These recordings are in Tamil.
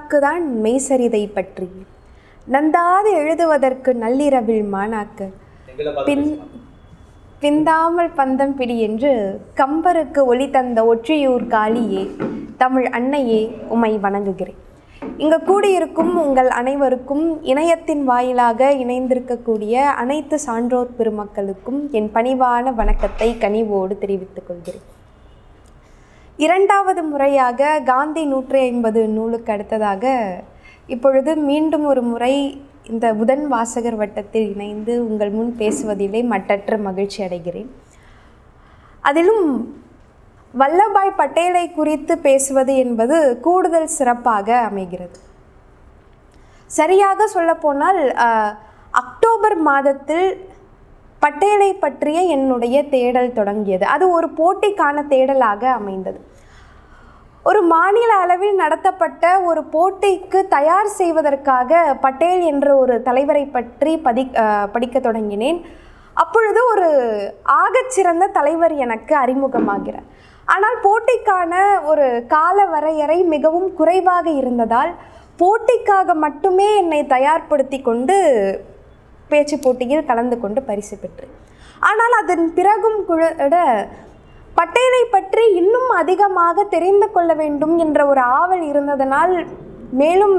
அண்ணாக்குதான் மெய்சரிதை பற்றி நந்தாது எழுதுவதற்கு நள்ளிரவில் மாணாக்கு பிந்தாமல் பந்தம் பிடி என்று கம்பருக்கு ஒளி தந்த ஒற்றியூர் காளியே, தமிழ் அன்னையே, உம்மை வணங்குகிறேன். இங்கு கூடியிருக்கும் உங்கள் அனைவருக்கும், இணையத்தின் வாயிலாக இணைந்திருக்கக்கூடிய அனைத்து சான்றோர் பெருமக்களுக்கும் என் பணிவான வணக்கத்தை கனிவோடு தெரிவித்துக் கொள்கிறேன். இரண்டாவது முறையாக காந்தி 150 நூலுக்கு அடுத்ததாக இப்பொழுது மீண்டும் ஒரு முறை இந்த புதன் வாசகர் வட்டத்தில் இணைந்து உங்கள் முன் பேசுவதிலே மட்டற்ற மகிழ்ச்சி அடைகிறேன். அதிலும் வல்லபாய் பட்டேலை குறித்து பேசுவது என்பது கூடுதல் சிறப்பாக அமைகிறது. சரியாக சொல்லப்போனால் அக்டோபர் மாதத்தில் பட்டேலை பற்றிய என்னுடைய தேடல் தொடங்கியது. அது ஒரு போட்டிக்கான தேடலாக அமைந்தது. ஒரு மாநில அளவில் நடத்தப்பட்ட ஒரு போட்டிக்கு தயார் செய்வதற்காக பட்டேல் என்ற ஒரு தலைவரை பற்றி படிக்க தொடங்கினேன். அப்பொழுது ஒரு ஆகச்சிறந்த தலைவர் எனக்கு அறிமுகமாகிறார். ஆனால் போட்டிக்கான ஒரு கால வரையறை மிகவும் குறைவாக இருந்ததால் போட்டிக்காக மட்டுமே என்னை தயார்படுத்தி கொண்டு பேச்சு போட்டியில் கலந்து கொண்டு பரிசு பெற்றேன். ஆனால் அதன் பிறகும் கூட பட்டேலை பற்றி இன்னும் அதிகமாக தெரிந்து கொள்ள வேண்டும் என்ற ஒரு ஆவல் இருந்ததனால் மேலும்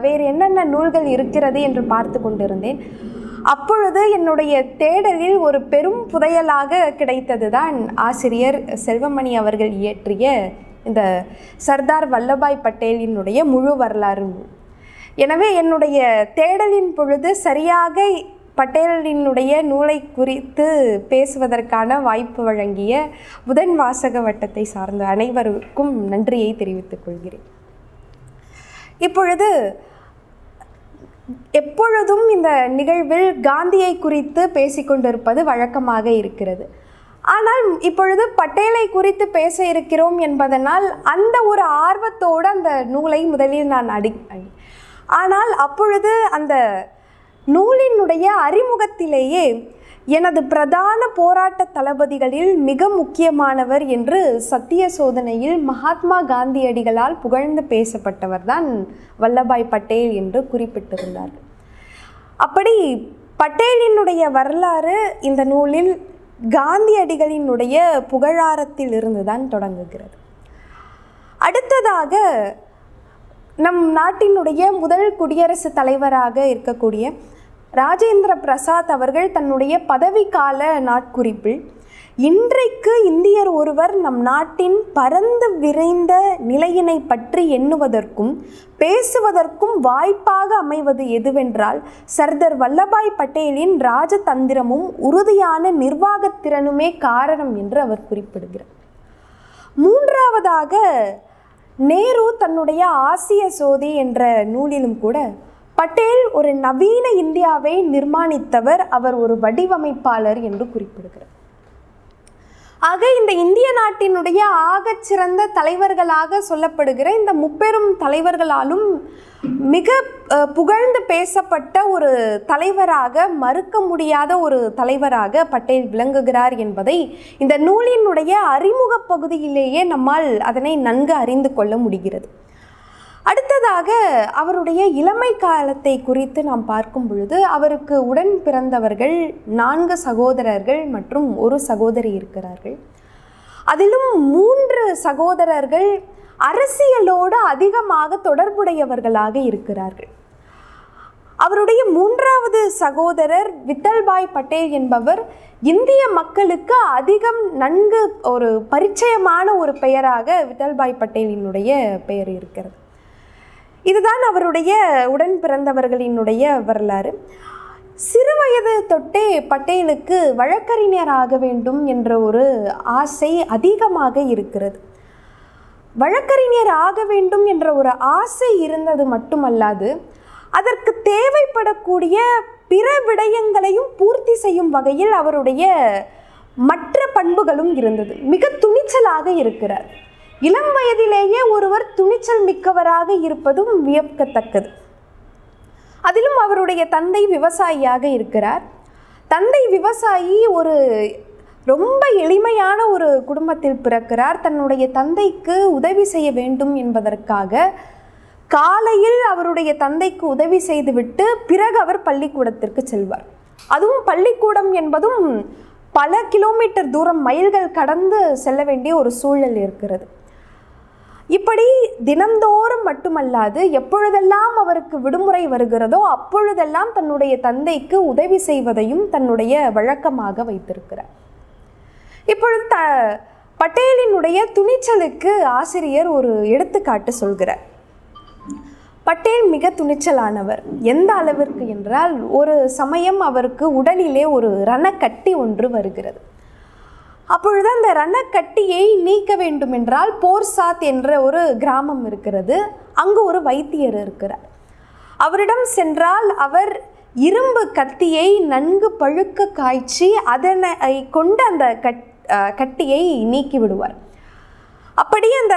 வேறு என்னென்ன நூல்கள் இருக்கிறது என்று பார்த்து கொண்டிருந்தேன். அப்பொழுது என்னுடைய தேடலில் ஒரு பெரும் புதையலாக கிடைத்தது தான் ஆசிரியர் செல்வமணி அவர்கள் இயற்றிய இந்த சர்தார் வல்லபாய் பட்டேலினுடைய முழு வரலாறு நூல். எனவே என்னுடைய தேடலின் பொழுது சரியாக பட்டேலினுடைய நூலை குறித்து பேசுவதற்கான வாய்ப்பு வழங்கிய புதன் வாசக வட்டத்தை சார்ந்த அனைவருக்கும் நன்றியை தெரிவித்துக் கொள்கிறேன். இப்பொழுது எப்பொழுதும் இந்த நிகழ்வில் காந்தியை குறித்து பேசிக்கொண்டிருப்பது வழக்கமாக இருக்கிறது. ஆனால் இப்பொழுது பட்டேலை குறித்து பேச இருக்கிறோம் என்பதனால் அந்த ஒரு ஆர்வத்தோடு அந்த நூலை முதலில் நான் ஆனால் அப்பொழுது அந்த நூலினுடைய அறிமுகத்திலேயே எனது பிரதான போராட்ட தளபதிகளில் மிக முக்கியமானவர் என்று சத்திய சோதனையில் மகாத்மா காந்தியடிகளால் புகழ்ந்து பேசப்பட்டவர் தான் வல்லபாய் பட்டேல் என்று குறிப்பிட்டிருந்தார்கள். அப்படி பட்டேலினுடைய வரலாறு இந்த நூலில் காந்தியடிகளினுடைய புகழாரத்தில் இருந்துதான் தொடங்குகிறது. அடுத்ததாக நம் நாட்டினுடைய முதல் குடியரசுத் தலைவராக இருக்கக்கூடிய ராஜேந்திர பிரசாத் அவர்கள் தன்னுடைய பதவிக்கால நாட்குறிப்பில் இன்றைக்கு இந்தியர் ஒருவர் நம் நாட்டின் பரந்து விரைந்த நிலையினை பற்றி எண்ணுவதற்கும் பேசுவதற்கும் வாய்ப்பாக அமைவது எதுவென்றால் சர்தார் வல்லபாய் பட்டேலின் ராஜதந்திரமும் உறுதியான நிர்வாகத்திறனுமே காரணம் என்று அவர் குறிப்பிடுகிறார். மூன்றாவதாக நேரு தன்னுடைய ஆசிய சோதி என்ற நூலிலும் கூட பட்டேல் ஒரு நவீன இந்தியாவை நிர்மாணித்தவர், அவர் ஒரு வடிவமைப்பாளர் என்று குறிப்பிடுகிறார். ஆக இந்த இந்திய நாட்டினுடைய ஆகச்சிறந்த தலைவர்களாக சொல்லப்படுகிற இந்த முப்பெரும் தலைவர்களாலும் மிக புகழ்ந்து பேசப்பட்ட ஒரு தலைவராக, மறுக்க முடியாத ஒரு தலைவராக பட்டேல் விளங்குகிறார் என்பதை இந்த நூலினுடைய அறிமுக பகுதியிலேயே நம்மால் அதனை நன்கு அறிந்து கொள்ள முடிகிறது. அடுத்ததாக அவருடைய இளமை காலத்தை குறித்து நாம் பார்க்கும் பொழுது அவருக்கு உடன் பிறந்தவர்கள் 4 சகோதரர்கள் மற்றும் 1 சகோதரி இருக்கிறார்கள். அதிலும் 3 சகோதரர்கள் அரசியலோடு அதிகமாக தொடர்புடையவர்களாக இருக்கிறார்கள். அவருடைய 3வது சகோதரர் விட்டல்பாய் பட்டேல் என்பவர் இந்திய மக்களுக்கு அதிகம் நன்கு ஒரு பரிச்சயமான ஒரு பெயராக விட்டல்பாய் பட்டேலினுடைய பெயர் இருக்கிறது. இதுதான் அவருடைய உடன் பிறந்தவர்களினுடைய வரலாறு. சிறுவயது தொட்டே பட்டேலுக்கு வழக்கறிஞர் ஆக வேண்டும் என்ற ஒரு ஆசை அதிகமாக இருக்கிறது. வழக்கறிஞர் ஆக வேண்டும் என்ற ஒரு ஆசை இருந்தது மட்டுமல்லாது அதற்கு தேவைப்படக்கூடிய பிற விடயங்களையும் பூர்த்தி செய்யும் வகையில் அவருடைய மற்ற பண்புகளும் இருந்தது. மிக துணிச்சலாக இருக்கிறார். இளம் வயதிலேயே ஒருவர் துணிச்சல் மிக்கவராக இருப்பதும் வியக்கத்தக்கது. அதிலும் அவருடைய தந்தை விவசாயியாக இருக்கிறார். தந்தை விவசாயி ஒரு ரொம்ப எளிமையான ஒரு குடும்பத்தில் பிறக்கிறார். தன்னுடைய தந்தைக்கு உதவி செய்ய வேண்டும் என்பதற்காக காலையில் அவருடைய தந்தைக்கு உதவி செய்துவிட்டு பிறகு அவர் பள்ளிக்கூடத்திற்கு செல்வார். அதுவும் பள்ளிக்கூடம் என்பதும் பல கிலோமீட்டர் தூரம், மைல்கள் கடந்து செல்ல வேண்டிய ஒரு சூழல் இருக்கிறது. இப்படி தினந்தோறும் மட்டுமல்லாது எப்பொழுதெல்லாம் அவருக்கு விடுமுறை வருகிறதோ அப்பொழுதெல்லாம் தன்னுடைய தந்தைக்கு உதவி செய்வதையும் தன்னுடைய வழக்கமாக வைத்திருக்கிறார். இப்பொழுது பட்டேலினுடைய துணிச்சலுக்கு ஆசிரியர் ஒரு எடுத்துக்காட்டு சொல்கிறார். பட்டேல் மிக துணிச்சலானவர். எந்த அளவிற்கு என்றால், ஒரு சமயம் அவருக்கு உடலிலே ஒரு ரணக்கட்டி ஒன்று வருகிறது. அப்பொழுது அந்த ரணக்கட்டியை நீக்க வேண்டும் என்றால் போர்சாத் என்ற ஒரு கிராமம் இருக்கிறது. அங்கு ஒரு வைத்தியர் இருக்கிறார். அவரிடம் சென்றால் அவர் இரும்பு கத்தியை நன்கு பழுக்க காய்ச்சி அதனை கொண்டு அந்த கட்டியை நீக்கி விடுவார். அப்படி அந்த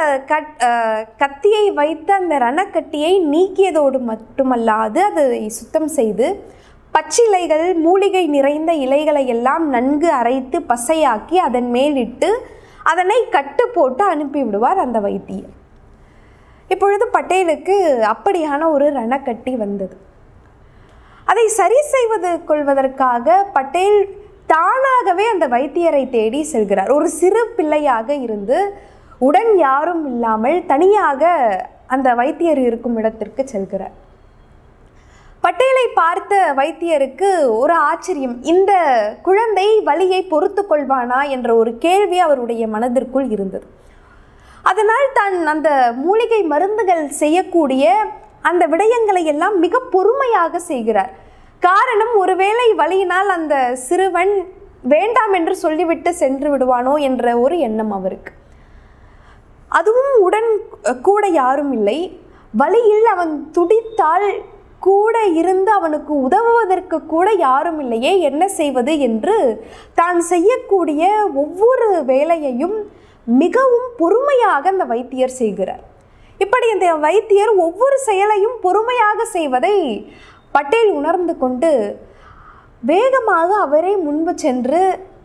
கத்தியை வைத்து அந்த ரணக்கட்டியை நீக்கியதோடு மட்டுமல்லாது அதை சுத்தம் செய்து பச்சிலைகள், மூலிகை நிறைந்த இலைகளை எல்லாம் நன்கு அரைத்து பசையாக்கி அதன் மேலிட்டு அதனை கட்டு போட்டு அனுப்பிவிடுவார் அந்த வைத்தியர். இப்பொழுது பட்டேலுக்கு அப்படியான ஒரு ரணக்கட்டி வந்தது. அதை சரி செய்வது கொள்வதற்காக பட்டேல் தானாகவே அந்த வைத்தியரை தேடி செல்கிறார். ஒரு சிறு பிள்ளையாக இருந்து உடன் யாரும் இல்லாமல் தனியாக அந்த வைத்தியர் இருக்கும் இடத்திற்கு செல்கிறார். பட்டேலை பார்த்த வைத்தியருக்கு ஒரு ஆச்சரியம். இந்த குழந்தை வலியை பொறுத்து கொள்வானா என்ற ஒரு கேள்வி அவருடைய மனதிற்குள் இருந்தது. அதனால் தான் அந்த மூலிகை மருந்துகள் செய்யக்கூடிய அந்த விடயங்களை எல்லாம் மிக பொறுமையாக செய்கிறார். காரணம், ஒருவேளை வலியினால் அந்த சிறுவன் வேண்டாம் என்று சொல்லிவிட்டு சென்று விடுவானோ என்ற ஒரு எண்ணம் அவருக்கு. அதுவும் உடன் கூட யாரும் இல்லை. வலியில் அவன் துடித்தால் கூட இருந்து அவனுக்கு உதவுவதற்கு கூட யாரும் இல்லையே, என்ன செய்வது என்று தான் செய்யக்கூடிய ஒவ்வொரு வேலையையும் மிகவும் பொறுமையாக அந்த வைத்தியர் செய்கிறார். இப்படி அந்த வைத்தியர் ஒவ்வொரு செயலையும் பொறுமையாக செய்வதை பட்டேல் உணர்ந்து கொண்டு வேகமாக அவரே முன்பு சென்று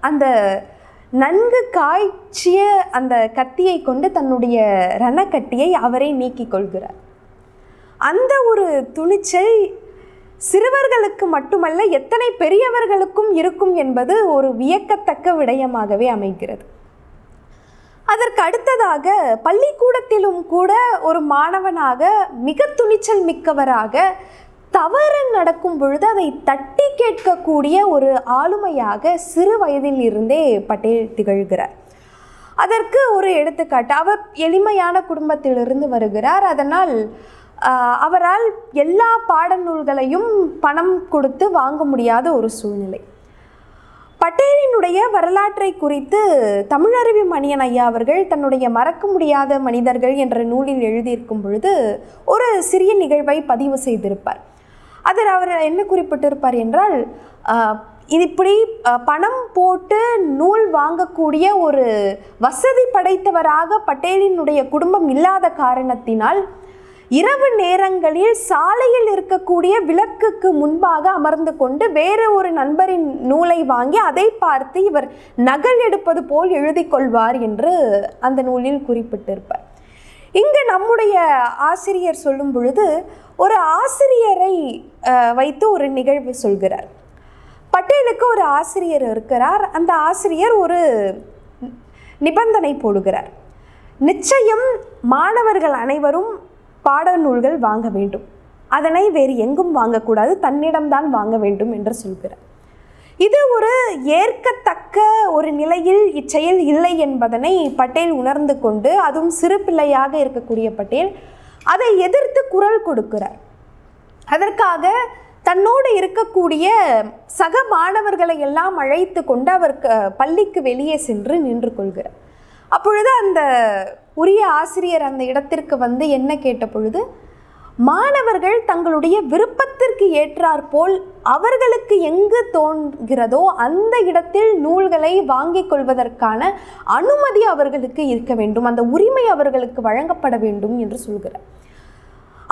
அந்த நன்கு காய்ச்சிய அந்த கத்தியை கொண்டு தன்னுடைய ரணக்கட்டியை அவரே நீக்கிக் கொள்கிறார். அந்த ஒரு துணிச்சல் சிறுவர்களுக்கு மட்டுமல்ல, எத்தனை பெரியவர்களுக்கும் இருக்கும் என்பது ஒரு வியக்கத்தக்க விடயமாகவே அமைகிறது. அதற்கு அடுத்ததாக பள்ளிக்கூடத்திலும் கூட ஒரு மாணவனாக மிக துணிச்சல் மிக்கவராக தவறு நடக்கும் பொழுது அதை தட்டி கேட்கக்கூடிய ஒரு ஆளுமையாக சிறு வயதில் இருந்தே பட்டேல் திகழ்கிறார். அதற்கு ஒரு எடுத்துக்காட்டு, அவர் எளிமையான குடும்பத்திலிருந்து வருகிறார். அதனால் அவரால் எல்லா பாடநூல்களையும் பணம் கொடுத்து வாங்க முடியாத ஒரு சூழ்நிலை. பட்டேலினுடைய வரலாற்றை குறித்து தமிழருவி மணியன் ஐயா அவர்கள் தன்னுடைய மறக்க முடியாத மனிதர்கள் என்ற நூலில் எழுதியிருக்கும் பொழுது ஒரு சிறிய நிகழ்வை பதிவு செய்திருப்பார். அதில் அவர் என்ன குறிப்பிட்டிருப்பார் என்றால், இது இப்படி பணம் போட்டு நூல் வாங்கக்கூடிய ஒரு வசதி படைத்தவராக பட்டேலினுடைய குடும்பம் இல்லாத காரணத்தினால் இரவு நேரங்களில் சாலையில் இருக்கக்கூடிய விளக்குக்கு முன்பாக அமர்ந்து கொண்டு வேறு ஒரு நண்பரின் நூலை வாங்கி அதை பார்த்து இவர் நகல் எடுப்பது போல் எழுதி கொள்வார் என்று அந்த நூலில் குறிப்பிட்டிருப்பார். இங்கு நம்முடைய ஆசிரியர் சொல்லும் பொழுது ஒரு ஆசிரியரை வைத்து ஒரு நிகழ்வு சொல்கிறார். பட்டேலுக்கு ஒரு ஆசிரியர் இருக்கிறார். அந்த ஆசிரியர் ஒரு நிபந்தனை போடுகிறார். நிச்சயம் மாணவர்கள் அனைவரும் பாடநூல்கள் வாங்க வேண்டும், அதனை வேறு எங்கும் வாங்கக்கூடாது, தன்னிடம்தான் வாங்க வேண்டும் என்று சொல்கிறார். இது ஒரு ஏற்கத்தக்க ஒரு நிலையில் இச்செயல் இல்லை என்பதனை பட்டேல் உணர்ந்து கொண்டு, அதுவும் சிறு பிள்ளையாக இருக்கக்கூடிய பட்டேல் அதை எதிர்த்து குரல் கொடுக்கிறார். அதற்காக தன்னோடு இருக்கக்கூடிய சக மாணவர்களை எல்லாம் அழைத்து கொண்டு அவர் பள்ளிக்கு வெளியே சென்று நின்று கொள்கிறார். அப்பொழுது அந்த உரிய ஆசிரியர் அந்த இடத்திற்கு வந்து என்ன கேட்ட பொழுது, மாணவர்கள் தங்களுடைய விருப்பத்திற்கு ஏற்றாற்போல் அவர்களுக்கு எங்கு தோன்கிறதோ அந்த இடத்தில் நூல்களை வாங்கிக் கொள்வதற்கான அனுமதி அவர்களுக்கு இருக்க வேண்டும், அந்த உரிமை அவர்களுக்கு வழங்கப்பட வேண்டும் என்று சொல்கிறார்.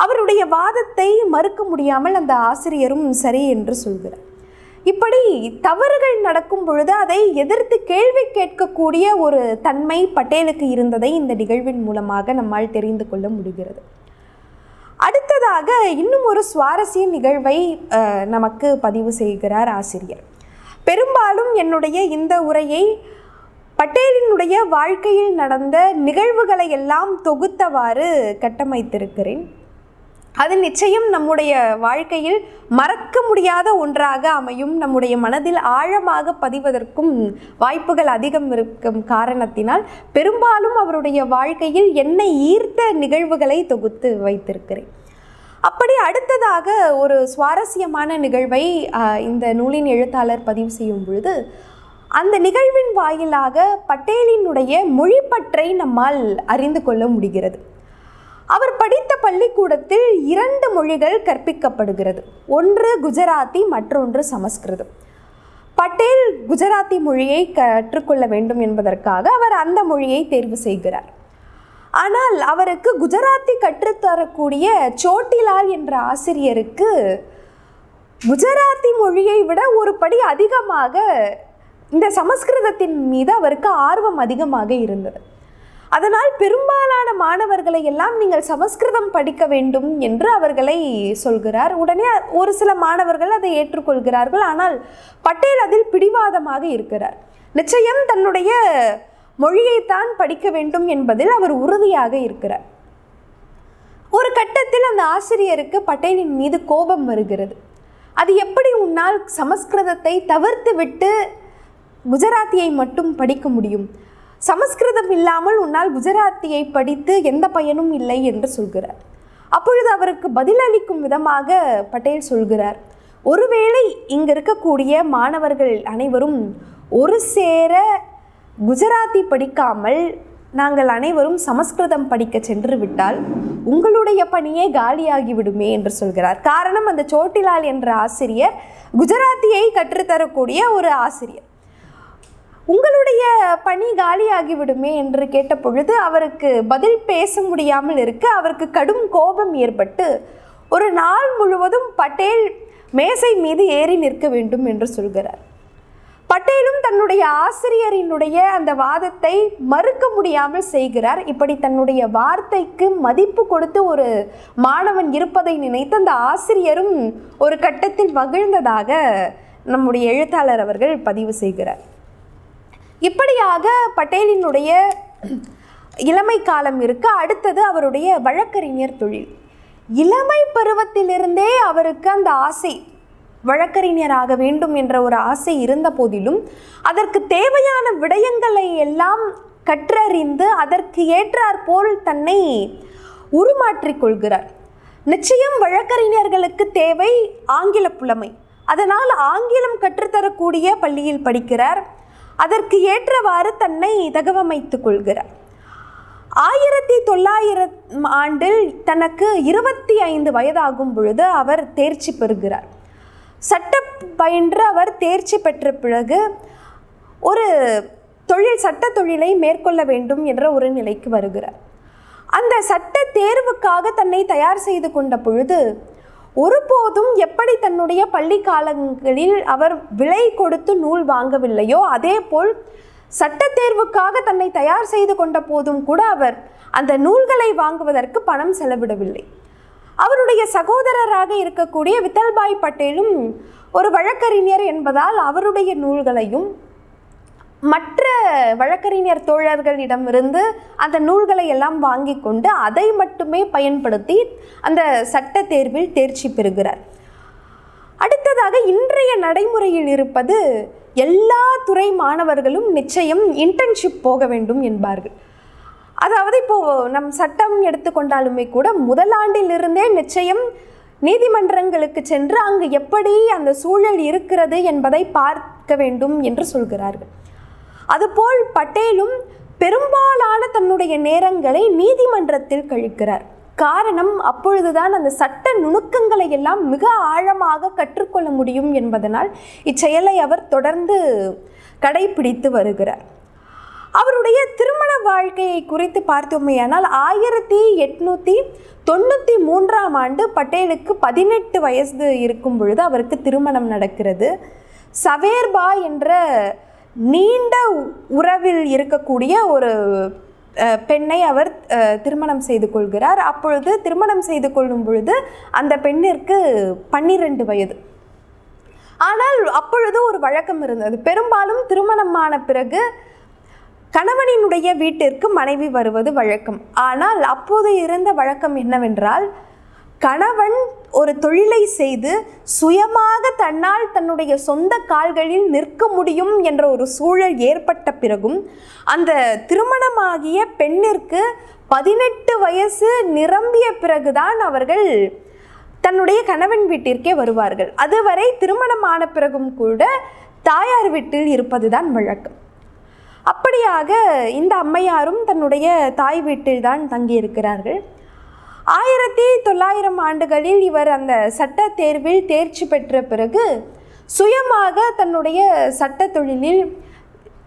அவருடைய வாதத்தை மறுக்க முடியாமல் அந்த ஆசிரியரும் சரி என்று சொல்கிறார். இப்படி தவறுகள் நடக்கும் பொழுது அதை எதிர்த்து கேள்வி கேட்கக்கூடிய ஒரு தன்மை பட்டேலுக்கு இருந்ததை இந்த நிகழ்வின் மூலமாக நம்மால் தெரிந்து கொள்ள முடிகிறது. அடுத்ததாக இன்னும் ஒரு சுவாரஸ்ய நிகழ்வை நமக்கு பதிவு செய்கிறார் ஆசிரியர். பெரும்பாலும் என்னுடைய இந்த உரையை பட்டேலினுடைய வாழ்க்கையில் நடந்த நிகழ்வுகளை எல்லாம் தொகுத்தவாறு கட்டமைத்திருக்கிறேன். அது நிச்சயம் நம்முடைய வாழ்க்கையில் மறக்க முடியாத ஒன்றாக அமையும், நம்முடைய மனதில் ஆழமாக பதிவதற்கும் வாய்ப்புகள் அதிகம் இருக்கும் காரணத்தினால் பெரும்பாலும் அவருடைய வாழ்க்கையில் என்னை ஈர்த்த நிகழ்வுகளை தொகுத்து வைத்திருக்கிறேன். அப்படி அடுத்ததாக ஒரு சுவாரஸ்யமான நிகழ்வை இந்த நூலின் எழுத்தாளர் பதிவு செய்யும் பொழுது அந்த நிகழ்வின் வாயிலாக பட்டேலினுடைய மொழிப்பற்றை நம்மால் அறிந்து கொள்ள முடிகிறது. அவர் படித்த பள்ளிக்கூடத்தில் 2 மொழிகள் கற்பிக்கப்படுகிறது. ஒன்று குஜராத்தி, மற்றொன்று சமஸ்கிருதம். பட்டேல் குஜராத்தி மொழியை கற்றுக்கொள்ள வேண்டும் என்பதற்காக அவர் அந்த மொழியை தேர்வு செய்கிறார். ஆனால் அவருக்கு குஜராத்தி கற்றுத்தரக்கூடிய சோட்டிலால் என்ற ஆசிரியருக்கு குஜராத்தி மொழியை விட ஒரு படி அதிகமாக இந்த சமஸ்கிருதத்தின் மீது அவருக்கு ஆர்வம் அதிகமாக இருந்தது. அதனால் பெரும்பாலான மாணவர்களை எல்லாம் நீங்கள் சமஸ்கிருதம் படிக்க வேண்டும் என்று அவர்களை சொல்கிறார். உடனே ஒரு சில மாணவர்கள் அதை ஏற்றுக்கொள்கிறார்கள். ஆனால் பட்டேல் அதில் பிடிவாதமாக இருக்கிறார். நிச்சயம் தன்னுடைய மொழியைத்தான் படிக்க வேண்டும் என்பதில் அவர் உறுதியாக இருக்கிறார். ஒரு கட்டத்தில் அந்த ஆசிரியருக்கு பட்டேலின் மீது கோபம் வருகிறது. அது எப்படி உன்னால் சமஸ்கிருதத்தை தவிர்த்து விட்டு குஜராத்தியை மட்டும் படிக்க முடியும்? சமஸ்கிருதம் இல்லாமல் உன்னால் குஜராத்தியை படித்து எந்த பயனும் இல்லை என்று சொல்கிறார். அப்பொழுது அவருக்கு பதிலளிக்கும் விதமாக பட்டேல் சொல்கிறார், ஒருவேளை இங்கு இருக்கக்கூடிய மாணவர்கள் அனைவரும் ஒரு சேர குஜராத்தி படிக்காமல் நாங்கள் அனைவரும் சமஸ்கிருதம் படிக்க சென்று விட்டால் உங்களுடைய பணியே காலியாகிவிடுமே என்று சொல்கிறார். காரணம், அந்த சோட்டிலால் என்ற ஆசிரியர் குஜராத்தியை கற்றுத்தரக்கூடிய ஒரு ஆசிரியர். உங்களுடைய பணி காலியாகிவிடுமே என்று கேட்ட பொழுது அவருக்கு பதில் பேச முடியாமல் இருக்க அவருக்கு கடும் கோபம் ஏற்பட்டு ஒரு நாள் முழுவதும் பட்டேல் மேசை மீது ஏறி நிற்க வேண்டும் என்று சொல்கிறார். பட்டேலும் தன்னுடைய ஆசிரியரினுடைய அந்த வாதத்தை மறுக்க முடியாமல் செய்கிறார். இப்படி தன்னுடைய வார்த்தைக்கு மதிப்பு கொடுத்து ஒரு மாணவன் இருப்பதை நினைத்து அந்த ஆசிரியரும் ஒரு கட்டத்தில் மகிழ்ந்ததாக நம்முடைய எழுத்தாளர் அவர்கள் பதிவு செய்கிறார். இப்படியாக பட்டேலினுடைய இளமை காலம் இருக்க அடுத்தது அவருடைய வழக்கறிஞர் தொழில். இளமை பருவத்திலிருந்தே அவருக்கு அந்த ஆசை, வழக்கறிஞராக வேண்டும் என்ற ஒரு ஆசை இருந்த போதிலும் அதற்கு தேவையான விடயங்களை எல்லாம் கற்றறிந்து அதற்கு ஏற்றாற்போல் தன்னை உருமாற்றிக் கொள்கிறார். நிச்சயம் வழக்கறிஞர்களுக்கு தேவை ஆங்கில புலமை. அதனால் ஆங்கிலம் கற்றுத்தரக்கூடிய பள்ளியில் படிக்கிறார். அதற்கு ஏற்றவாறு தன்னை தகவமைத்துக் கொள்கிறார். 1900 ஆண்டில் தனக்கு 25 வயதாகும் பொழுது அவர் தேர்ச்சி பெறுகிறார். சட்டம் பயின்று அவர் தேர்ச்சி பெற்ற பிறகு ஒரு சட்ட தொழிலை மேற்கொள்ள வேண்டும் என்ற ஒரு நிலைக்கு வருகிறார். அந்த சட்ட தேர்வுக்காக தன்னை தயார் செய்து கொண்ட பொழுது ஒருபோதும் எப்படி தன்னுடைய பள்ளி காலங்களில் அவர் விலை கொடுத்து நூல் வாங்கவில்லையோ அதே போல் சட்ட தேர்வுக்காக தன்னை தயார் செய்து கொண்ட போதும் கூட அவர் அந்த நூல்களை வாங்குவதற்கு பணம் செலவிடவில்லை. அவருடைய சகோதரராக இருக்கக்கூடிய வித்தல்பாய் பட்டேலும் ஒரு வழக்கறிஞர் என்பதால் அவருடைய நூல்களையும் மற்ற வழக்கறிஞர் தோழர்களிடமிருந்து அந்த நூல்களை எல்லாம் வாங்கி கொண்டு அதை மட்டுமே பயன்படுத்தி அந்த சட்ட தேர்வில் தேர்ச்சி பெறுகிறார். அடுத்ததாக இன்றைய நடைமுறையில் இருப்பது எல்லா துறை மாணவர்களும் நிச்சயம் இன்டர்ன்ஷிப் போக வேண்டும் என்பார்கள். அதாவது இப்போது நம் சட்டம் எடுத்துக்கொண்டாலுமே கூட முதலாண்டிலிருந்தே நிச்சயம் நீதிமன்றங்களுக்கு சென்று அங்கு எப்படி அந்த சூழல் இருக்கிறது என்பதை பார்க்க வேண்டும் என்று சொல்கிறார்கள். அதுபோல் பட்டேலும் பெரும்பாலான தன்னுடைய நேரங்களை நீதிமன்றத்தில் கழிக்கிறார். காரணம், அப்பொழுதுதான் அந்த சட்ட நுணுக்கங்களை எல்லாம் மிக ஆழமாக கற்றுக்கொள்ள முடியும் என்பதனால் இச்செயலை அவர் தொடர்ந்து கடைபிடித்து வருகிறார். அவருடைய திருமண வாழ்க்கையை குறித்து பார்த்தோமேயானால் 1893 ஆண்டு பட்டேலுக்கு 18 வயது இருக்கும் பொழுது அவருக்கு திருமணம் நடக்கிறது. சவேர்பா என்ற நீண்ட உறவில் இருக்கக்கூடிய ஒரு பெண்ணை அவர் திருமணம் செய்து கொள்கிறார். அப்பொழுது திருமணம் செய்து கொள்ளும் பொழுது அந்த பெண்ணிற்கு 12 வயது. ஆனால் அப்பொழுது ஒரு வழக்கம் இருந்தது. பெரும்பாலும் திருமணமான பிறகு கணவனினுடைய வீட்டிற்கு மனைவி வருவது வழக்கம். ஆனால் அப்போது இருந்த வழக்கம் என்னவென்றால், கணவன் ஒரு தொழிலை செய்து சுயமாக தன்னால் தன்னுடைய சொந்த கால்களில் நிற்க முடியும் என்ற ஒரு சூழல் ஏற்பட்ட பிறகும் அந்த திருமணமாகிய பெண்ணிற்கு 18 வயசு நிரம்பிய பிறகுதான் அவர்கள் தன்னுடைய கணவன் வீட்டிற்கே வருவார்கள். அதுவரை திருமணமான பிறகும் கூட தாயார் வீட்டில் இருப்பதுதான் வழக்கம். அப்படியாக இந்த அம்மையாரும் தன்னுடைய தாய் வீட்டில்தான் தங்கியிருக்கிறார்கள். 1900 ஆண்டுகளில் இவர் அந்த சட்ட தேர்வில் தேர்ச்சி பெற்ற பிறகு சுயமாக தன்னுடைய சட்ட தொழிலில்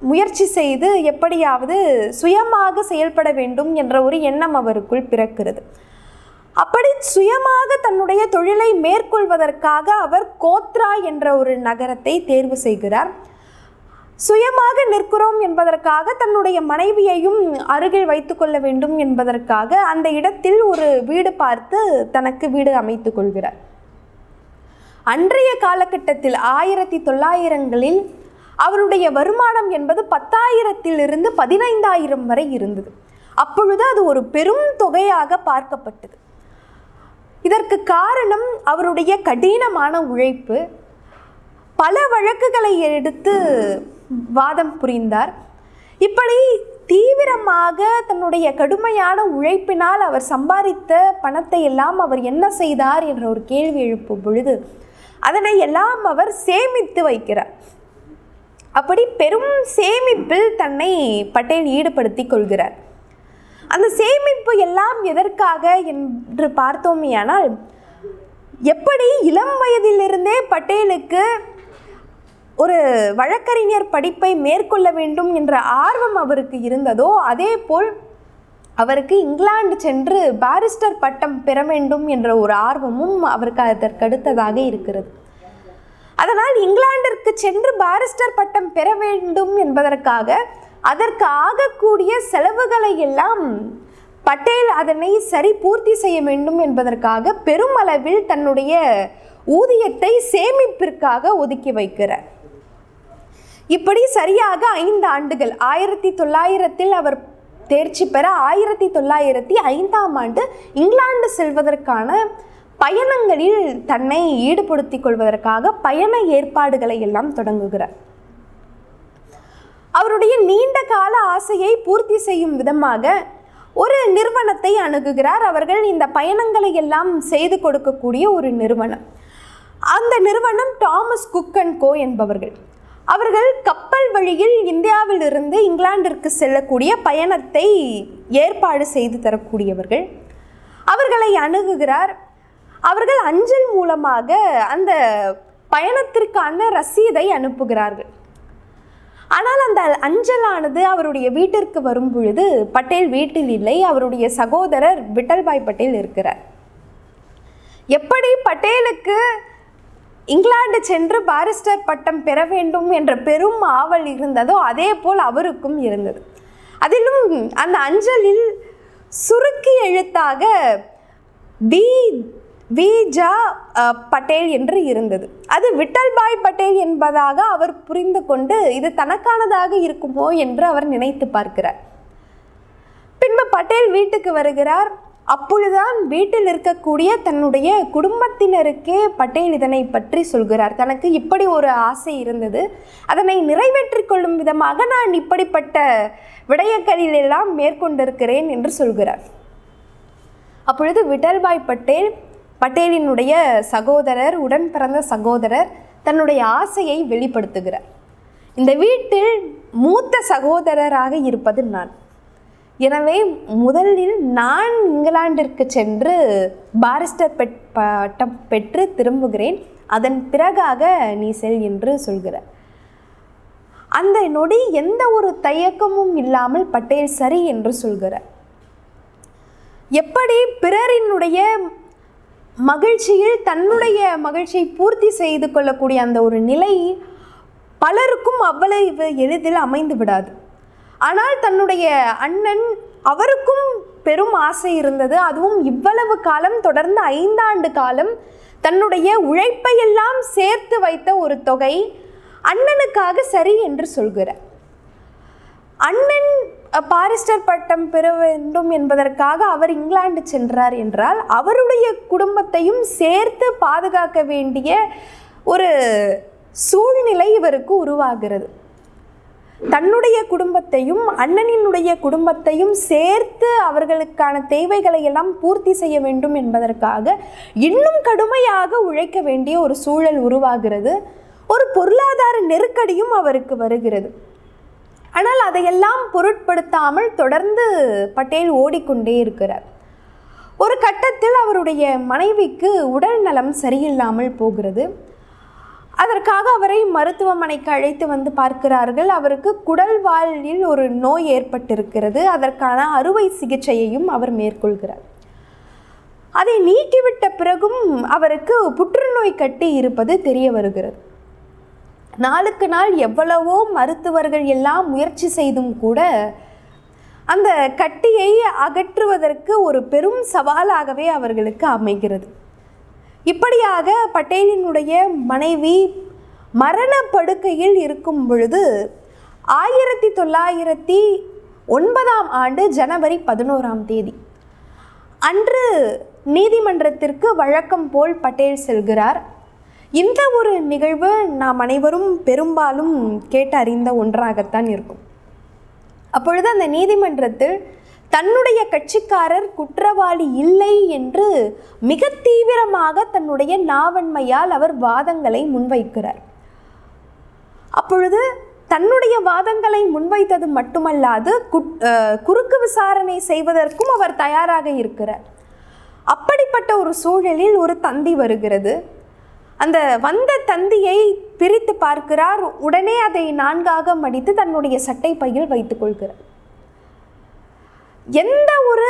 முயற்சி செய்து எப்படியாவது சுயமாக செயல்பட வேண்டும் என்ற ஒரு எண்ணம் அவருக்குள் பிறக்கிறது. அப்படி சுயமாக தன்னுடைய தொழிலை மேற்கொள்வதற்காக அவர் கோத்ரா என்ற ஒரு நகரத்தை தேர்வு செய்கிறார். சுயமாக நிற்கிறோம் என்பதற்காக தன்னுடைய மனைவியையும் அருகில் வைத்து கொள்ள வேண்டும் என்பதற்காக அந்த இடத்தில் ஒரு வீடு பார்த்து தனக்கு வீடு அமைத்து கொள்கிறார். அன்றைய காலகட்டத்தில் 1900களில் அவருடைய வருமானம் என்பது 10,000 15,000 வரை இருந்தது. அப்பொழுது அது ஒரு பெரும் தொகையாக பார்க்கப்பட்டது. இதற்கு காரணம் அவருடைய கடினமான உழைப்பு. பல வழக்குகளை எடுத்து வாதம் புரிந்தார். இப்படி தீவிரமாக தன்னுடைய கடுமையான உழைப்பினால் அவர் சம்பாதித்த பணத்தை எல்லாம் அவர் என்ன செய்தார் என்ற ஒரு கேள்வி எழுப்பும் பொழுது அதனை எல்லாம் அவர் சேமித்து வைக்கிறார். அப்படி பெரும் சேமிப்பில் தன்னை பட்டேல் ஈடுபடுத்தி கொள்கிறார். அந்த சேமிப்பு எல்லாம் எதற்காக என்று பார்த்தோமேயானால், எப்படி இளம் வயதிலிருந்தே பட்டேலுக்கு ஒரு வழக்கறிஞர் படிப்பை மேற்கொள்ள வேண்டும் என்ற ஆர்வம் அவருக்கு இருந்ததோ, அதே போல் அவருக்கு இங்கிலாந்து சென்று பாரிஸ்டர் பட்டம் பெற வேண்டும் என்ற ஒரு ஆர்வமும் அவருக்கு அதற்கடுத்ததாக இருக்கிறது. அதனால் இங்கிலாந்திற்கு சென்று பாரிஸ்டர் பட்டம் பெற வேண்டும் என்பதற்காக அதற்கு ஆகக்கூடிய செலவுகளை எல்லாம் பட்டேல் அதனை சரி பூர்த்தி செய்ய வேண்டும் என்பதற்காக பெருமளவில் தன்னுடைய ஊதியத்தை சேமிப்பிற்காக ஒதுக்கி வைக்கிறார். இப்படி சரியாக 5 ஆண்டுகள் 1900 அவர் தேர்ச்சி பெற 1905ஆம் ஆண்டு இங்கிலாந்து செல்வதற்கான பயணங்களில் தன்னை ஈடுபடுத்திக் கொள்வதற்காக பயண ஏற்பாடுகளை எல்லாம் தொடங்குகிறார். அவருடைய நீண்ட கால ஆசையை பூர்த்தி செய்யும் விதமாக ஒரு நிறுவனத்தை அணுகுகிறார். அவர்கள் இந்த பயணங்களை எல்லாம் செய்து கொடுக்கக்கூடிய ஒரு நிறுவனம். அந்த நிறுவனம் தாமஸ் குக் அண்ட் கோ என்பவர்கள். அவர்கள் கப்பல் வழியில் இந்தியாவிலிருந்து இங்கிலாந்திற்கு செல்லக்கூடிய பயணத்தை ஏற்பாடு செய்து தரக்கூடியவர்கள். அவர்களை அணுகுகிறார். அவர்கள் அஞ்சல் மூலமாக அந்த பயணத்திற்கான ரசீதை அனுப்புகிறார்கள். ஆனால் அந்த அஞ்சலானது அவருடைய வீட்டிற்கு வரும் பொழுது பட்டேல் வீட்டில் இல்லை. அவருடைய சகோதரர் விட்டல்பாய் பட்டேல் இருக்கிறார். எப்படி பட்டேலுக்கு இங்கிலாந்து சென்று பாரிஸ்டர் பட்டம் பெற வேண்டும் என்ற பெரும் ஆவல் இருந்ததோ அதே போல் அவருக்கும் இருந்தது. அதிலும் அந்த அஞ்சலில் சுருக்கி எழுத்தாக விஜா பட்டேல் என்று இருந்தது. அது விட்டல்பாய் பட்டேல் என்பதாக அவர் புரிந்து கொண்டு இது தனக்கானதாக இருக்குமோ என்று அவர் நினைத்து பார்க்கிறார். பின்பு பட்டேல் வீட்டுக்கு வருகிறார். அப்பொழுதுதான் வீட்டில் இருக்கக்கூடிய தன்னுடைய குடும்பத்தினருக்கே பட்டேல் இதனை பற்றி சொல்கிறார். தனக்கு இப்படி ஒரு ஆசை இருந்தது, அதனை நிறைவேற்றி கொள்ளும் விதமாக நான் இப்படிப்பட்ட விடயங்களிலெல்லாம் மேற்கொண்டிருக்கிறேன் என்று சொல்கிறார். அப்பொழுது விட்டல்பாய் பட்டேலினுடைய சகோதரர், உடன் பிறந்த சகோதரர், தன்னுடைய ஆசையை வெளிப்படுத்துகிறார். இந்த வீட்டில் மூத்த சகோதரராக இருப்பது நான். எனவே முதலில் நான் இங்கிலாந்திற்கு சென்று பாரிஸ்டர் பட்டம் பெற்று திரும்புகிறேன், அதன் பிறகாக நீ செல் என்று சொல்கிறார். அந்த நொடி எந்த ஒரு தயக்கமும் இல்லாமல் பட்டேல் சரி என்று சொல்கிறார். எப்படி பிறரினுடைய மகிழ்ச்சியில் தன்னுடைய மகிழ்ச்சியை பூர்த்தி செய்து கொள்ளக்கூடிய அந்த ஒரு நிலை பலருக்கும் அவ்வளவு எளிதில் அமைந்து விடாது. ஆனால் தன்னுடைய அண்ணன் அவருக்கும் பெரும் ஆசை இருந்தது. அதுவும் இவ்வளவு காலம் தொடர்ந்து 5 ஆண்டு காலம் தன்னுடைய உழைப்பையெல்லாம் சேர்த்து வைத்த ஒரு தொகை அண்ணனுக்காக சரி என்று சொல்கிறார். அண்ணன் பாரிஸ்டர் பட்டம் பெற வேண்டும் என்பதற்காக அவர் இங்கிலாந்து சென்றார் என்றால் அவருடைய குடும்பத்தையும் சேர்த்து பாதுகாக்க வேண்டிய ஒரு சூழ்நிலை இவருக்கு உருவாகிறது. தன்னுடைய குடும்பத்தையும் அண்ணனினுடைய குடும்பத்தையும் சேர்த்து அவர்களுக்கான தேவைகளை எல்லாம் பூர்த்தி செய்ய வேண்டும் என்பதற்காக இன்னும் கடுமையாக உழைக்க வேண்டிய ஒரு சூழல் உருவாகிறது. ஒரு பொருளாதார நெருக்கடியும் அவருக்கு வருகிறது. ஆனால் அதையெல்லாம் பொருட்படுத்தாமல் தொடர்ந்து பட்டேல் ஓடிக்கொண்டே இருக்கிறார். ஒரு கட்டத்தில் அவருடைய மனைவிக்கு உடல் நலம் சரியில்லாமல் போகிறது. அதற்காக அவரை மருத்துவமனைக்கு அழைத்து வந்து பார்க்கிறார்கள். அவருக்கு குடல்வாலில் ஒரு நோய் ஏற்பட்டிருக்கிறது. அதற்கான அறுவை சிகிச்சையையும் அவர் மேற்கொள்கிறார். அதை நீக்கிவிட்ட பிறகும் அவருக்கு புற்றுநோய் கட்டி இருப்பது தெரிய வருகிறது. நாளுக்கு நாள் எவ்வளவோ மருத்துவர்கள் எல்லாம் முயற்சி செய்தும் கூட அந்த கட்டியை அகற்றுவதற்கு ஒரு பெரும் சவாலாகவே அவர்களுக்கு அமைகிறது. இப்படியாக பட்டேலினுடைய மனைவி மரணப்படுக்கையில் இருக்கும் பொழுது 1909 ஜனவரி 11 அன்று நீதிமன்றத்திற்கு வழக்கம் போல் பட்டேல் செல்கிறார். இந்த ஒரு நிகழ்வு நாம் அனைவரும் பெரும்பாலும் கேட்டறிந்த ஒன்றாகத்தான் இருக்கும். அப்பொழுது அந்த நீதிமன்றத்தில் தன்னுடைய கட்சிக்காரர் குற்றவாளி இல்லை என்று மிக தீவிரமாக தன்னுடைய நாவன்மையால் அவர் வாதங்களை முன்வைக்கிறார். அப்பொழுது தன்னுடைய வாதங்களை முன்வைத்தது மட்டுமல்லாது குறுக்கு விசாரணை செய்வதற்கும் அவர் தயாராக இருக்கிறார். அப்படிப்பட்ட ஒரு சூழலில் ஒரு தந்தி வருகிறது. அந்த வந்த தந்தியை பிரித்து பார்க்கிறார். உடனே அதை 4ஆக மடித்து தன்னுடைய சட்டை பையில் வைத்துக் கொள்கிறார். எந்த ஒரு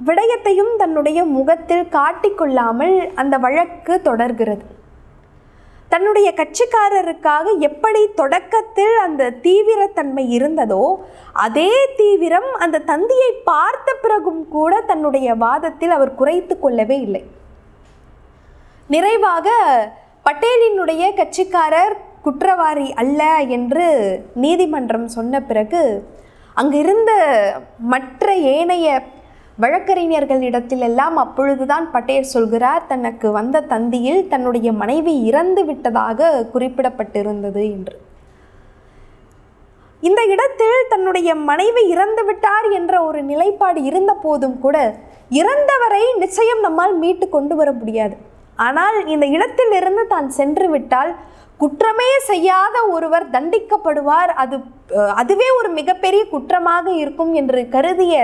விடயத்தையும் தன்னுடைய முகத்தில் காட்டிக்கொள்ளாமல் அந்த வழக்கு தொடர்கிறது. தன்னுடைய கட்சிக்காரருக்காக எப்படி தொடக்கத்தில் அந்த தீவிரத்தன்மை இருந்ததோ அதே தீவிரம் அந்த தந்தியை பார்த்த பிறகும் கூட தன்னுடைய வாதத்தில் அவர் குறைத்து கொள்ளவே இல்லை. நிறைவாக பட்டேலினுடைய கட்சிக்காரர் குற்றவாளி அல்ல என்று நீதிமன்றம் சொன்ன பிறகு அங்கிருந்த மற்ற ஏனைய வழக்கறிஞர்களிடத்திலெல்லாம் அப்பொழுதுதான் பட்டேல் சொல்கிறார், தனக்கு வந்த தந்தியில் தன்னுடைய மனைவி இறந்து விட்டதாக குறிப்பிடப்பட்டிருந்தது என்று. இந்த இடத்தில் தன்னுடைய மனைவி இறந்து விட்டார் என்ற ஒரு நிலைப்பாடு இருந்த போதும் கூட இறந்தவரை நிச்சயம் நம்மால் மீட்டு கொண்டு வர முடியாது. ஆனால் இந்த இடத்திலிருந்து தான் சென்று விட்டால் குற்றமே செய்யாத ஒருவர் தண்டிக்கப்படுவார், அதுவே ஒரு மிகப்பெரிய குற்றமாக இருக்கும் என்று கருதிய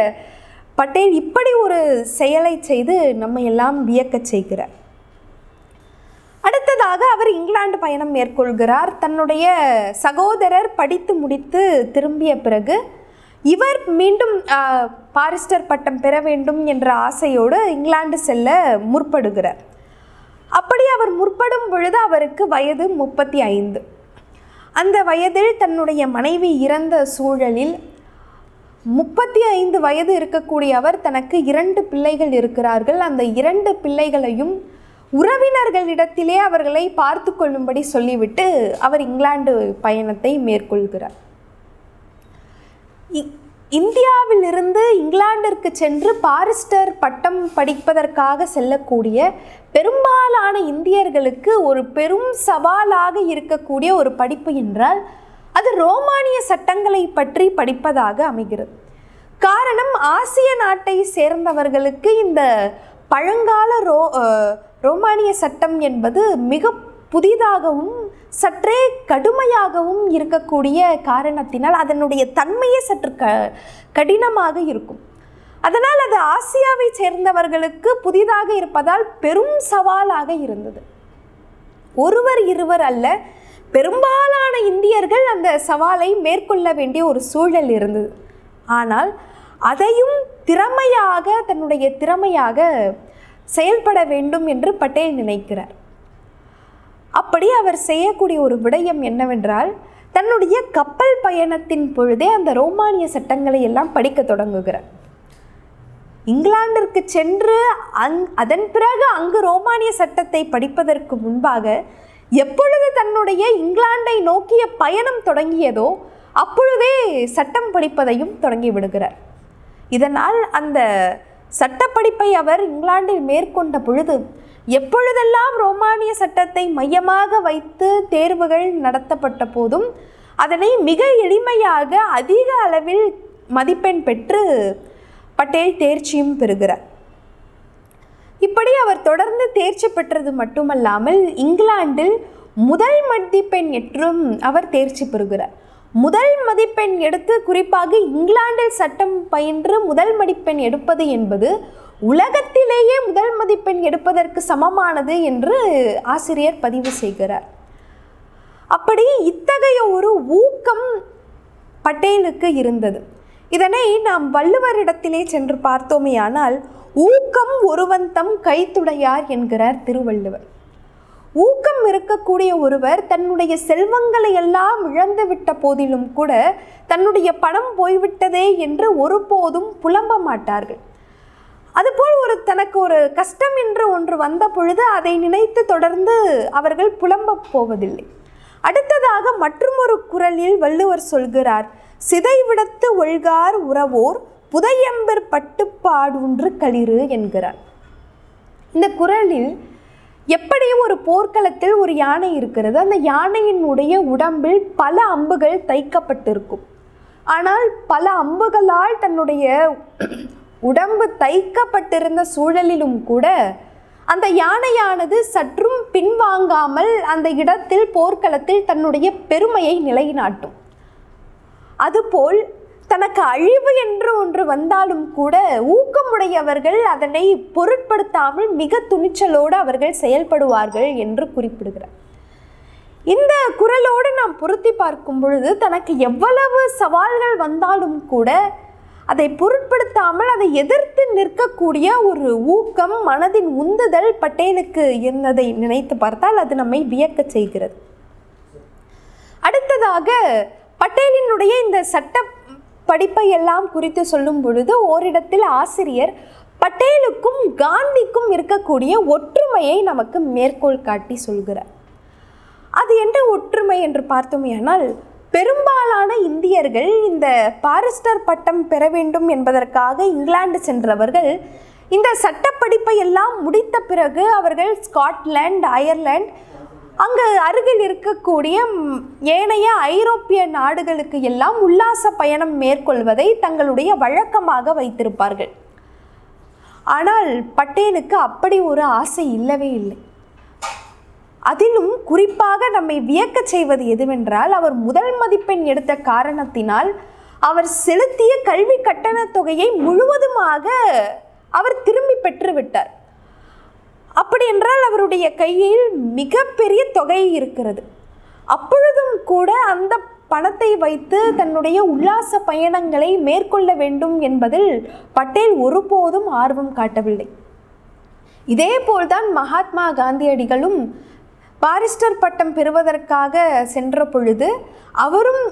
பட்டேல் இப்படி ஒரு செயலை செய்து நம்ம எல்லாம் வியக்க செய்கிறார். அடுத்ததாக அவர் இங்கிலாந்து பயணம் மேற்கொள்கிறார். தன்னுடைய சகோதரர் படித்து முடித்து திரும்பிய பிறகு இவர் மீண்டும் பாரிஸ்டர் பட்டம் பெற வேண்டும் என்ற ஆசையோடு இங்கிலாந்து செல்ல முற்படுகிறார். அப்படி அவர் முற்படும் பொழுது அவருக்கு வயது 35. அந்த வயதில் தன்னுடைய மனைவி இறந்த சூழலில் 35 வயது இருக்கக்கூடிய அவர் தனக்கு 2 பிள்ளைகள் இருக்கிறார்கள். அந்த 2 பிள்ளைகளையும் உறவினர்களிடத்திலே அவர்களை பார்த்து கொள்ளும்படி சொல்லிவிட்டு அவர் இங்கிலாந்து பயணத்தை மேற்கொள்கிறார். இந்தியாவிலிருந்து இங்கிலாந்திற்கு சென்று பாரிஸ்டர் பட்டம் படிப்பதற்காக செல்லக்கூடிய பெரும்பாலான இந்தியர்களுக்கு ஒரு பெரும் சவாலாக இருக்கக்கூடிய ஒரு படிப்பு என்றால் அது ரோமானிய சட்டங்களை பற்றி படிப்பதாக அமைகிறது. காரணம், ஆசிய நாட்டை சேர்ந்தவர்களுக்கு இந்த பழங்கால ரோமானிய சட்டம் என்பது மிக புதிதாகவும் சற்றே கடுமையாகவும் இருக்கக்கூடிய காரணத்தினால் அதனுடைய தன்மையே சற்று கடினமாக இருக்கும். அதனால் அது ஆசியாவை சேர்ந்தவர்களுக்கு புதிதாக இருப்பதால் பெரும் சவாலாக இருந்தது. ஒருவர் இருவர் அல்ல, பெரும்பாலான இந்தியர்கள் அந்த சவாலை மேற்கொள்ள வேண்டிய ஒரு சூழல் இருந்தது. ஆனால் அதையும் தன்னுடைய திறமையாக செயல்பட வேண்டும் என்று பட்டேல் நினைக்கிறார். அப்படி அவர் செய்யக்கூடிய ஒரு விடயம் என்னவென்றால், தன்னுடைய கப்பல் பயணத்தின் பொழுதே அந்த ரோமானிய சட்டங்களை எல்லாம் படிக்க தொடங்குகிறார். இங்கிலாந்திற்கு சென்று அதன் பிறகு அங்கு ரோமானிய சட்டத்தை படிப்பதற்கு முன்பாக எப்பொழுது தன்னுடைய இங்கிலாந்தை நோக்கிய பயணம் தொடங்கியதோ அப்பொழுதே சட்டம் படிப்பதையும் தொடங்கி விடுகிறார். இதனால் அந்த சட்டப்படிப்பை அவர் இங்கிலாந்தில் மேற்கொண்ட பொழுது எப்பொழுதெல்லாம் ரோமானிய சட்டத்தை மையமாக வைத்து தேர்வுகள் நடத்தப்பட்ட போதும் அதனை மிக எளிமையாக அதிக அளவில் மதிப்பெண் பெற்று பட்டேல் தேர்ச்சியும் பெறுகிறார். இப்படி அவர் தொடர்ந்து தேர்ச்சி பெற்றது மட்டுமல்லாமல் இங்கிலாந்தில் முதல் மதிப்பெண் ஏற்றும் அவர் தேர்ச்சி பெறுகிறார். முதல் மதிப்பெண் எடுத்து குறிப்பாக இங்கிலாந்தில் சட்டம் பயின்று முதல் மதிப்பெண் எடுப்பது என்பது உலகத்திலேயே முதல் மதிப்பெண் எடுப்பதற்கு சமமானது என்று ஆசிரியர் பதிவு செய்கிறார். அப்படி இத்தகைய ஒரு ஊக்கம் பட்டேலுக்கு இருந்தது. இதனை நாம் வள்ளுவரிடத்திலே சென்று பார்த்தோமேயானால் ஊக்கம் ஒருவன் தம் கைத்துடையார் என்கிறார் திருவள்ளுவர். ஊக்கம் இருக்கக்கூடிய ஒருவர் தன்னுடைய செல்வங்களை எல்லாம் இழந்துவிட்ட போதிலும் கூட தன்னுடைய பணம் போய்விட்டதே என்று ஒருபோதும் புலம்ப மாட்டார்கள். அதுபோல் தனக்கு ஒரு கஷ்டம் என்று ஒன்று வந்த பொழுது அதை நினைத்து தொடர்ந்து அவர்கள் புலம்ப போவதில்லை. அடுத்ததாக மற்றொரு குறளில் வள்ளுவர் சொல்கிறார், சிதைவிடத்து ஒழ்கார் உறவோர் புதையம்பர் பட்டுப்பாடுன்று களிறு என்கிறார். இந்த குறளில் எப்படி ஒரு போர்க்களத்தில் ஒரு யானை இருக்கிறது, அந்த யானையினுடைய உடம்பில் பல அம்புகள் தைக்கப்பட்டிருக்கும். ஆனால் பல அம்புகளால் தன்னுடைய உடம்பு தைக்கப்பட்டிருந்த சூழலிலும் கூட அந்த யானையானது சற்றும் பின்வாங்காமல் அந்த இடத்தில் போர்க்களத்தில் தன்னுடைய பெருமையை நிலைநாட்டும். அதுபோல் தனக்கு அழிவு என்று ஒன்று வந்தாலும் கூட ஊக்கமுடையவர்கள் அதனை பொருட்படுத்தாமல் மிக துணிச்சலோடு அவர்கள் செயல்படுவார்கள் என்று குறிப்பிடுகிறார். இந்த குறளோடு நாம் பொருத்தி பார்க்கும் பொழுது தனக்கு எவ்வளவு சவால்கள் வந்தாலும் கூட அதை பொருட்படுத்தாமல் அதை எதிர்த்து நிற்கக்கூடிய ஒரு ஊக்கம், மனதின் உந்துதல் பட்டேலுக்கு இருந்ததை நினைத்து பார்த்தால் அது நம்மை வியக்க செய்கிறது. அடுத்ததாக பட்டேலினுடைய இந்த சட்ட படிப்பை எல்லாம் குறித்து சொல்லும் பொழுது ஓரிடத்தில் ஆசிரியர் பட்டேலுக்கும் காந்திக்கும் இருக்கக்கூடிய ஒற்றுமையை நமக்கு மேற்கோள் காட்டி சொல்கிறார். அது என்ன ஒற்றுமை என்று பார்த்தோமேயானால், பெரும்பாலான இந்தியர்கள் இந்த பாரிஸ்டர் பட்டம் பெற வேண்டும் என்பதற்காக இங்கிலாந்து சென்றவர்கள் இந்த சட்டப்படிப்பை எல்லாம் முடித்த பிறகு அவர்கள் ஸ்காட்லாந்து, அயர்லாந்து, அங்கு அருகில் இருக்கக்கூடிய ஏனைய ஐரோப்பிய நாடுகளுக்கு எல்லாம் உல்லாச பயணம் மேற்கொள்வதை தங்களுடைய வழக்கமாக வைத்திருப்பார்கள். ஆனால் பட்டேலுக்கு அப்படி ஒரு ஆசை இல்லவே இல்லை. அதிலும் குறிப்பாக நம்மை வியக்க செய்வது எதுவென்றால், அவர் முதல் மதிப்பெண் எடுத்த காரணத்தினால் அவர் செலுத்திய கல்வி கட்டணத் தொகையை முழுவதுமாக அவர் திரும்பி பெற்றுவிட்டார். அப்படி என்றால் அவருடைய கையில் மிகப்பெரிய தொகை இருக்கிறது. அப்பொழுதும் கூட அந்த பணத்தை வைத்து தன்னுடைய உல்லாச பயணங்களை மேற்கொள்ள வேண்டும் என்பதில் பட்டேல் ஒருபோதும் ஆர்வம் காட்டவில்லை. இதே போல்தான் மகாத்மா காந்தியடிகளும் பாரிஸ்டர் பட்டம் பெறுவதற்காக சென்ற பொழுது அவரும்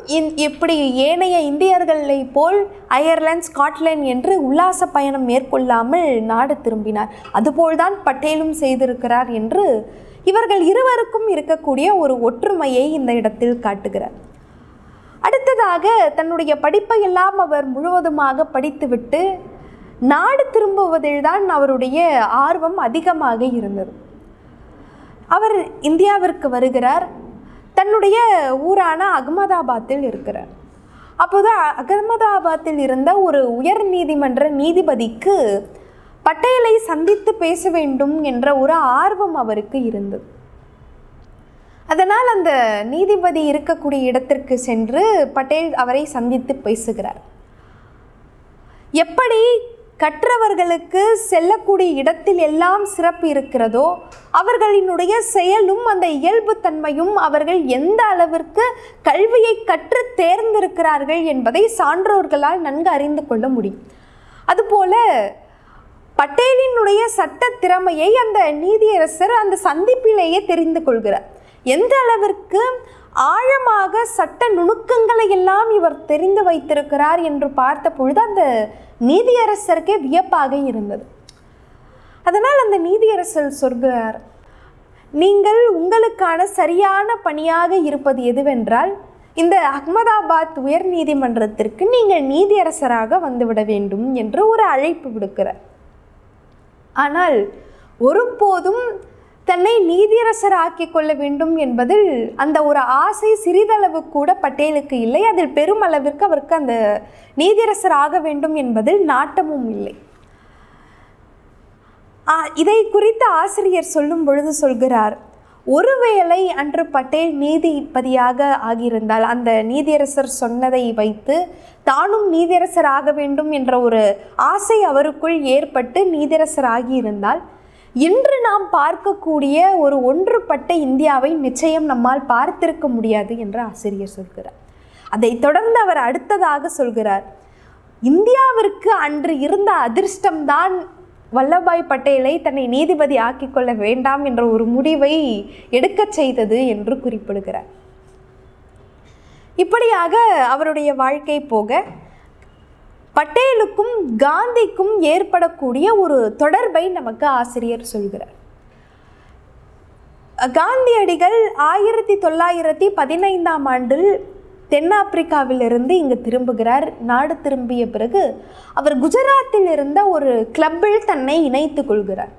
எப்படி ஏனைய இந்தியர்களை போல் அயர்லாந்து, ஸ்காட்லாந்து என்று உல்லாச பயணம் மேற்கொள்ளாமல் நாடு திரும்பினார். அதுபோல்தான் பட்டேலும் செய்திருக்கிறார் என்று இவர்கள் இருவருக்கும் இருக்கக்கூடிய ஒரு ஒற்றுமையை இந்த இடத்தில் காட்டுகிறார். அடுத்ததாக தன்னுடைய படிப்பையெல்லாம் அவர் முழுவதுமாக படித்துவிட்டு நாடு திரும்புவதில்தான் அவருடைய ஆர்வம் அதிகமாக இருந்தது. அவர் இந்தியாவிற்கு வருகிறார். தன்னுடைய ஊரான அகமதாபாத்தில் இருக்கிறார். அப்போது அகமதாபாத்தில் இருந்த ஒரு உயர் நீதிமன்ற நீதிபதிக்கு பட்டேலை சந்தித்து பேச வேண்டும் என்ற ஒரு ஆர்வம் அவருக்கு இருந்தது. அதனால் அந்த நீதிபதி இருக்கக்கூடிய இடத்திற்கு சென்று பட்டேல் அவரை சந்தித்து பேசுகிறார். எப்படி கற்றவர்களுக்கு செல்லக்கூடிய இடத்தில் எல்லாம் சிறப்பு இருக்கிறதோ அவர்களினுடைய செயலும் அந்த இயல்புத்தன்மையும் அவர்கள் எந்த அளவிற்கு கல்வியை கற்று தேர்ந்திருக்கிறார்கள் என்பதை சான்றோர்களால் நன்கு அறிந்து கொள்ள முடியும். அதுபோல பட்டேலினுடைய சட்ட திறமையை அந்த நீதியரசர் அந்த சந்திப்பிலேயே தெரிந்து கொள்கிறார். எந்த அளவிற்கு ஆழமாக சட்ட நுணுக்கங்களை எல்லாம் இவர் தெரிந்து வைத்திருக்கிறார் என்று பார்த்த பொழுது அந்த நீதியரசருக்கே வியப்பாக இருந்தது. அதனால் அந்த நீதியரசர் சொல்கிறார், நீங்கள் உங்களுக்கான சரியான பணியாக இருப்பது எதுவென்றால் இந்த அகமதாபாத் உயர் நீதிமன்றத்திற்கு நீங்கள் நீதியரசராக வந்துவிட வேண்டும் என்று ஒரு அழைப்பு விடுக்கிறார். ஆனால் ஒருபோதும் தன்னை நீதியரசர் ஆக்கிக் கொள்ள வேண்டும் என்பதில் அந்த ஒரு ஆசை சிறிதளவு கூட பட்டேலுக்கு இல்லை. அதில் பெருமளவிற்கு அவருக்கு அந்த நீதியரசர் ஆக வேண்டும் என்பதில் நாட்டமும் இல்லை. இதை குறித்து ஆசிரியர் சொல்லும் பொழுது சொல்கிறார், ஒருவேளை அன்று பட்டேல் நீதிபதியாக ஆகியிருந்தால் அந்த நீதியரசர் சொன்னதை வைத்து தானும் நீதியரசர் ஆக வேண்டும் என்ற ஒரு ஆசை அவருக்குள் ஏற்பட்டு நீதியரசர் ஆகியிருந்தால் இன்று நாம் பார்க்கக்கூடிய ஒரு ஒன்றுபட்ட இந்தியாவை நிச்சயம் நம்மால் பார்த்திருக்க முடியாது என்று ஆசிரியர் சொல்கிறார். அதைத் தொடர்ந்து அவர் அடுத்ததாக சொல்கிறார், இந்தியாவிற்கு அன்று இருந்த அதிர்ஷ்டம்தான் வல்லபாய் பட்டேலை தன்னை நீதிபதி ஆக்கிக் கொள்ள வேண்டாம் என்ற ஒரு முடிவை எடுக்கச் செய்தது என்று குறிப்பிடுகிறார். இப்படியாக அவருடைய வாழ்க்கை போக பட்டேலுக்கும் காந்திக்கும் ஏற்படக்கூடிய ஒரு தொடர்பை நமக்கு ஆசிரியர் சொல்கிறார். காந்தியடிகள் 1915ஆம் ஆண்டில் தென்னாப்பிரிக்காவிலிருந்து இங்கு திரும்புகிறார். நாடு திரும்பிய பிறகு அவர் குஜராத்தில் இருந்த ஒரு கிளப்பில் தன்னை இணைத்து கொள்கிறார்.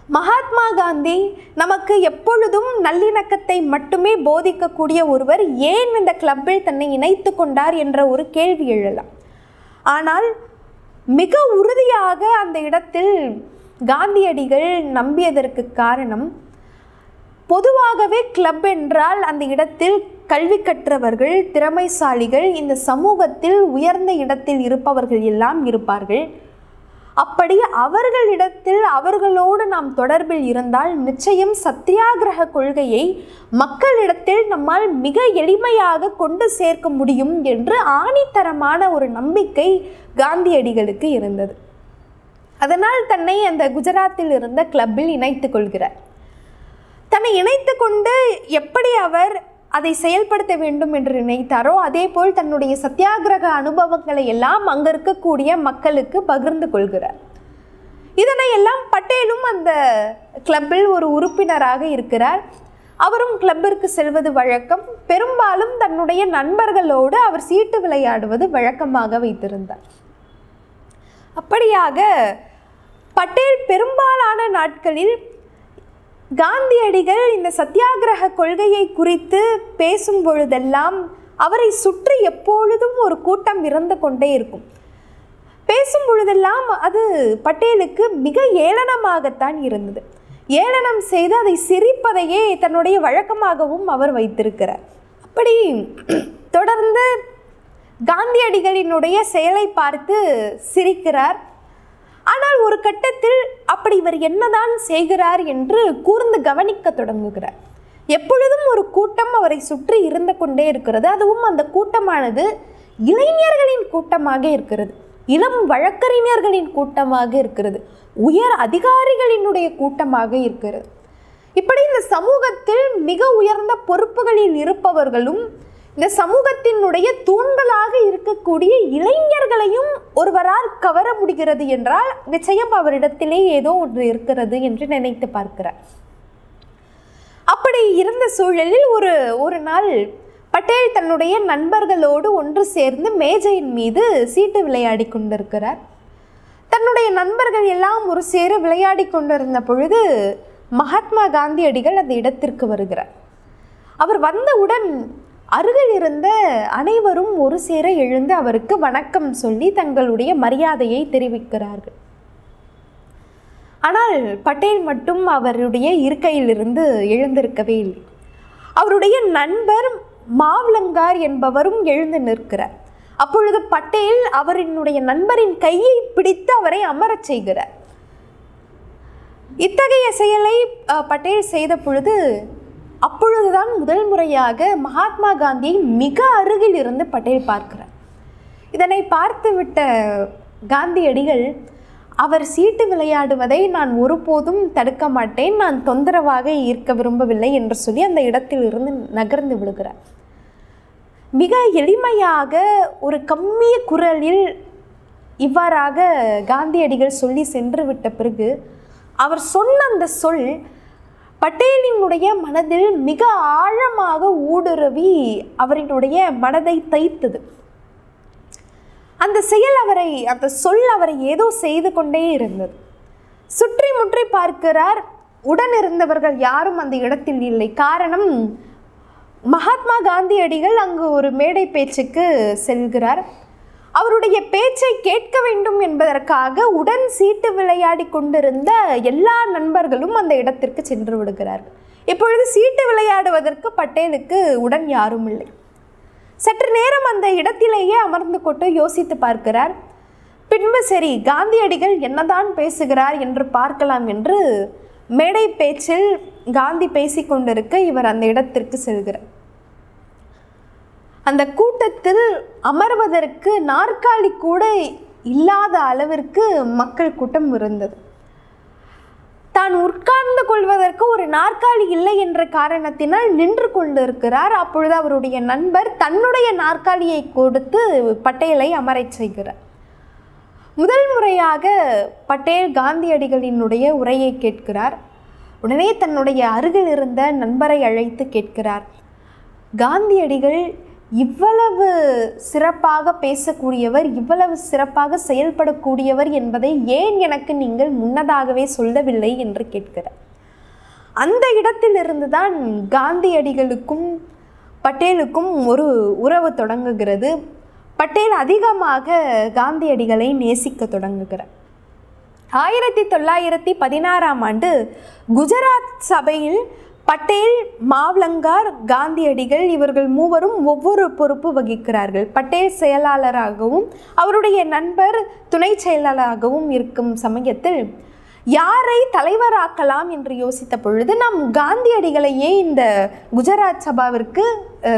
மகாத்மா காந்தி நமக்கு எப்பொழுதும் நல்லிணக்கத்தை மட்டுமே போதிக்கக்கூடிய ஒருவர் ஏன் இந்த கிளப்பில் தன்னை இணைத்து கொண்டார் என்ற ஒரு கேள்வி எழலாம். ஆனால் மிக உறுதியாக அந்த இடத்தில் காந்தியடிகள் நம்பியதற்கு காரணம், பொதுவாகவே கிளப் என்றால் அந்த இடத்தில் கல்வி கற்றவர்கள், திறமைசாலிகள், இந்த சமூகத்தில் உயர்ந்த இடத்தில் இருப்பவர்கள் எல்லாம் இருப்பார்கள். அப்படி அவர்களிடத்தில் அவர்களோடு நாம் தொடர்பில் இருந்தால் நிச்சயம் சத்தியாகிரக கொள்கையை மக்களிடத்தில் நம்மால் மிக எளிமையாக கொண்டு சேர்க்க முடியும் என்று ஆணித்தரமான ஒரு நம்பிக்கை காந்தியடிகளுக்கு இருந்தது. அதனால் தன்னை அந்த குஜராத்தில் இருந்த கிளப்பில் இணைத்து கொள்கிறார். தன்னை இணைத்து கொண்டு எப்படி அவர் அதை செயல்படுத்த வேண்டும் என்று நினைத்தாரோ அதே போல் தன்னுடைய சத்தியாகிரக அனுபவங்களை எல்லாம் அங்கே இருக்கக்கூடிய மக்களுக்கு பகிர்ந்து கொள்கிறார். இதனை எல்லாம் பட்டேலும் அந்த கிளப்பில் ஒரு உறுப்பினராக இருக்கிறார். அவரும் கிளப்பிற்கு செல்வது வழக்கம். பெரும்பாலும் தன்னுடைய நண்பர்களோடு அவர் சீட்டு விளையாடுவது வழக்கமாக வைத்திருந்தார். அப்படியாக பட்டேல் பெரும்பாலான நாட்களில் காந்தியடிகள் இந்த சத்தியாகிரக கொள்கையை குறித்து பேசும் பொழுதெல்லாம் அவரை சுற்றி எப்பொழுதும் ஒரு கூட்டம் இருந்து கொண்டே இருக்கும். பேசும் பொழுதெல்லாம் அது பட்டேலுக்கு மிக ஏளனமாகத்தான் இருந்தது. ஏளனம் செய்து அதை சிரிப்பதையே தன்னுடைய வழக்கமாகவும் அவர் வைத்திருக்கிறார். அப்படி தொடர்ந்து காந்தியடிகளினுடைய செயலை பார்த்து சிரிக்கிறார். ஆனால் ஒரு கட்டத்தில் அப்படி இவர் என்னதான் செய்கிறார் என்று கூர்ந்து கவனிக்க தொடங்குகிறார். எப்பொழுதும் ஒரு கூட்டம் அவரை சுற்றி இருந்து கொண்டே இருக்கிறது. அதுவும் அந்த கூட்டமானது இளைஞர்களின் கூட்டமாக இருக்கிறது, இளம் வழக்கறிஞர்களின் கூட்டமாக இருக்கிறது, உயர் அதிகாரிகளினுடைய கூட்டமாக இருக்கிறது. இப்படி இந்த சமூகத்தில் மிக உயர்ந்த பொறுப்புகளில் இருப்பவர்களும் இந்த சமூகத்தினுடைய தூண்களாக இருக்கக்கூடிய இளைஞர்களையும் ஒருவரால் கவர முடிகிறது என்றால் நிச்சயம் அவரிடத்திலே ஏதோ ஒன்று இருக்கிறது என்று நினைத்து பார்க்கிறார். அப்படி இருந்த சூழலில் ஒரு நாள் பட்டேல் தன்னுடைய நண்பர்களோடு ஒன்று சேர்ந்து மேஜையின் மீது சீட்டு விளையாடி கொண்டிருக்கிறார். தன்னுடைய நண்பர்கள் எல்லாம் ஒரு சேர விளையாடி கொண்டிருந்த பொழுது மகாத்மா காந்தியடிகள் அந்த இடத்திற்கு வருகிறார். அவர் வந்தவுடன் அருகில் இருந்த அனைவரும் ஒரு சேர எழுந்து அவருக்கு வணக்கம் சொல்லி தங்களுடைய மரியாதையை தெரிவிக்கிறார்கள். ஆனால் பட்டேல் மட்டும் அவருடைய இருக்கையிலிருந்து எழுந்திருக்கவே இல்லை. அவருடைய நண்பர் மாவ்லங்கார் என்பவரும் எழுந்து நிற்கிறார். அப்பொழுது பட்டேல் அவரினுடைய நண்பரின் கையை பிடித்து அவரை அமரச் செய்கிறார். இத்தகைய செயலை பட்டேல் செய்த பொழுது அப்பொழுதுதான் முதல் முறையாக மகாத்மா காந்தியை மிக அருகில் இருந்து பட்டேல் பார்க்கிறார். இதனை பார்த்துவிட்ட காந்தியடிகள் அவர் சீட்டு விளையாடுவதை நான் ஒருபோதும் தடுக்க மாட்டேன், நான் தொந்தரவாக இருக்க விரும்பவில்லை என்று சொல்லி அந்த இடத்திலிருந்து நகர்ந்து விடுகிறார். மிக எளிமையாக ஒரு கம்மிய குரலில் இவ்வாறாக காந்தியடிகள் சொல்லி சென்று விட்ட பிறகு அவர் சொன்ன அந்த சொல் பட்டேலினுடைய மனதில் மிக ஆழமாக ஊடுருவி அவரினுடைய மனதை தைத்தது. அந்த செயல் அந்த சொல் அவரை ஏதோ செய்து கொண்டே இருந்தது. சுற்றி முற்றி பார்க்கிறார், உடன் இருந்தவர்கள் யாரும் அந்த இடத்தில் இல்லை. காரணம், மகாத்மா காந்தியடிகள் அங்கு ஒரு மேடை பேச்சுக்கு செல்கிறார். அவருடைய பேச்சை கேட்க வேண்டும் என்பதற்காக உடன் சீட்டு விளையாடி கொண்டிருந்த எல்லா நண்பர்களும் அந்த இடத்திற்கு சென்று விடுகிறார்கள். இப்பொழுது சீட்டு விளையாடுவதற்கு பட்டேலுக்கு உடன் யாரும் இல்லை. சற்று நேரம் அந்த இடத்திலேயே அமர்ந்து கொண்டு யோசித்து பார்க்கிறார். பின்பு சரி, காந்தியடிகள் என்னதான் பேசுகிறார் என்று பார்க்கலாம் என்று மேடை பேச்சில் காந்தி பேசிக்கொண்டிருக்க இவர் அந்த இடத்திற்கு செல்கிறார். அந்த கூட்டத்தில் அமர்வதற்கு நாற்காலி கூட இல்லாத அளவிற்கு மக்கள் கூட்டம் இருந்தது. தான் உட்கார்ந்து கொள்வதற்கு ஒரு நாற்காலி இல்லை என்ற காரணத்தினால் நின்று கொண்டிருக்கிறார். அப்பொழுது அவருடைய நண்பர் தன்னுடைய நாற்காலியை கொடுத்து பட்டேலை அமரச் செய்கிறார். முதல் முறையாக பட்டேல் காந்தியடிகளினுடைய உரையை கேட்கிறார். உடனே தன்னுடைய அருகில் இருந்த நண்பரை அழைத்து கேட்கிறார், காந்தியடிகள் இவ்வளவு சிறப்பாக பேசக்கூடியவர், இவ்வளவு சிறப்பாக செயல்படக்கூடியவர் என்பதை ஏன் எனக்கு நீங்கள் முன்னதாகவே சொல்லவில்லை என்று கேட்கிறார். அந்த இடத்திலிருந்து தான் காந்தியடிகளுக்கும் பட்டேலுக்கும் ஒரு உறவு தொடங்குகிறது. பட்டேல் அதிகமாக காந்தியடிகளை நேசிக்க தொடங்குகிறார். 1916ஆம் ஆண்டு குஜராத் சபையில் பட்டேல், மாவ்லங்கார், காந்தியடிகள் இவர்கள் மூவரும் ஒவ்வொரு பொறுப்பு வகிக்கிறார்கள். பட்டேல் செயலாளராகவும் அவருடைய நண்பர் துணை செயலாளராகவும் இருக்கும் சமயத்தில் யாரை தலைவராக்கலாம் என்று யோசித்த பொழுது நாம் காந்தியடிகளையே இந்த குஜராத் சபாவிற்கு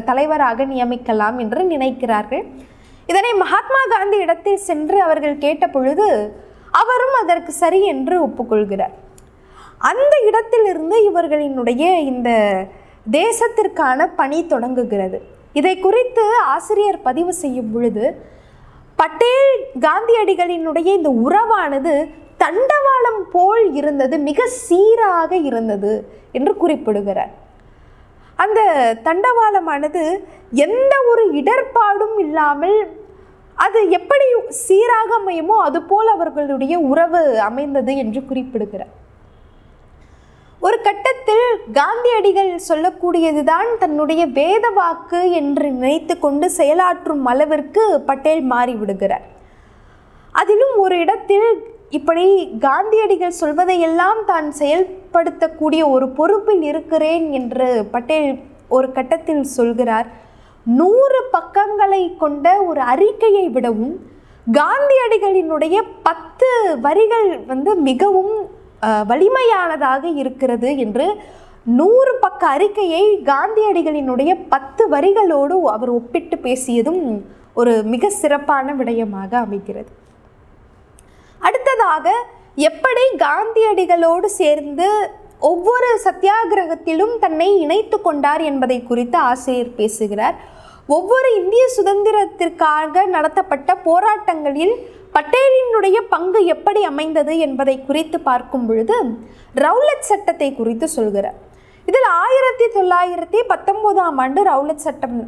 தலைவராக நியமிக்கலாம் என்று நினைக்கிறார்கள். இதனை மகாத்மா காந்தி இடத்தில் சென்று அவர்கள் கேட்ட பொழுது அவரும் அதற்கு சரி என்று ஒப்புக்கொள்கிறார். அந்த இடத்திலிருந்து இவர்களினுடைய இந்த தேசத்திற்கான பணி தொடங்குகிறது. இதை குறித்து ஆசிரியர் பதிவு செய்யும் பொழுது பட்டேல் காந்தியடிகளினுடைய இந்த உறவானது தண்டவாளம் போல் இருந்தது, மிக சீராக இருந்தது என்று குறிப்பிடுகிறார். அந்த தண்டவாளமானது எந்த ஒரு இடர்பாடும் இல்லாமல் அது எப்படி சீராக அமையுமோ அதுபோல் அவர்களுடைய உறவு அமைந்தது என்று குறிப்பிடுகிறார். ஒரு கட்டத்தில் காந்தியடிகள் சொல்லக்கூடியதுதான் தன்னுடைய வேத வாக்கு என்று நினைத்து கொண்டு செயலாற்றும் அளவிற்கு பட்டேல் மாறிவிடுகிறார். அதிலும் ஒரு இடத்தில் இப்படி காந்தியடிகள் சொல்வதையெல்லாம் தான் செயல்படுத்தக்கூடிய ஒரு பொறுப்பில் இருக்கிறேன் என்று பட்டேல் ஒரு கட்டத்தில் சொல்கிறார். 100 பக்கங்களை கொண்ட ஒரு அறிக்கையை விடவும் காந்தியடிகளினுடைய 10 வரிகள் மிகவும் வலிமையானதாக இருக்கிறது என்று 100 பக்க அறிக்கையை காந்தியடிகளினுடைய 10 வரிகளோடு அவர் ஒப்பிட்டு பேசியதும் ஒரு மிக சிறப்பான விடயமாக அமைகிறது. அடுத்ததாக எப்படி காந்தியடிகளோடு சேர்ந்து ஒவ்வொரு சத்தியாகிரகத்திலும் தன்னை இணைத்து கொண்டார் என்பதை குறித்து ஆசிரியர் பேசுகிறார். ஒவ்வொரு இந்திய சுதந்திரத்திற்காக நடத்தப்பட்ட போராட்டங்களில் பட்டேலினுடைய பங்கு எப்படி அமைந்தது என்பதை குறித்து பார்க்கும் பொழுது ரவுலட் சட்டத்தை குறித்து சொல்கிறார். இதில் 1919ஆம் ஆண்டு ரவுலட் சட்டம்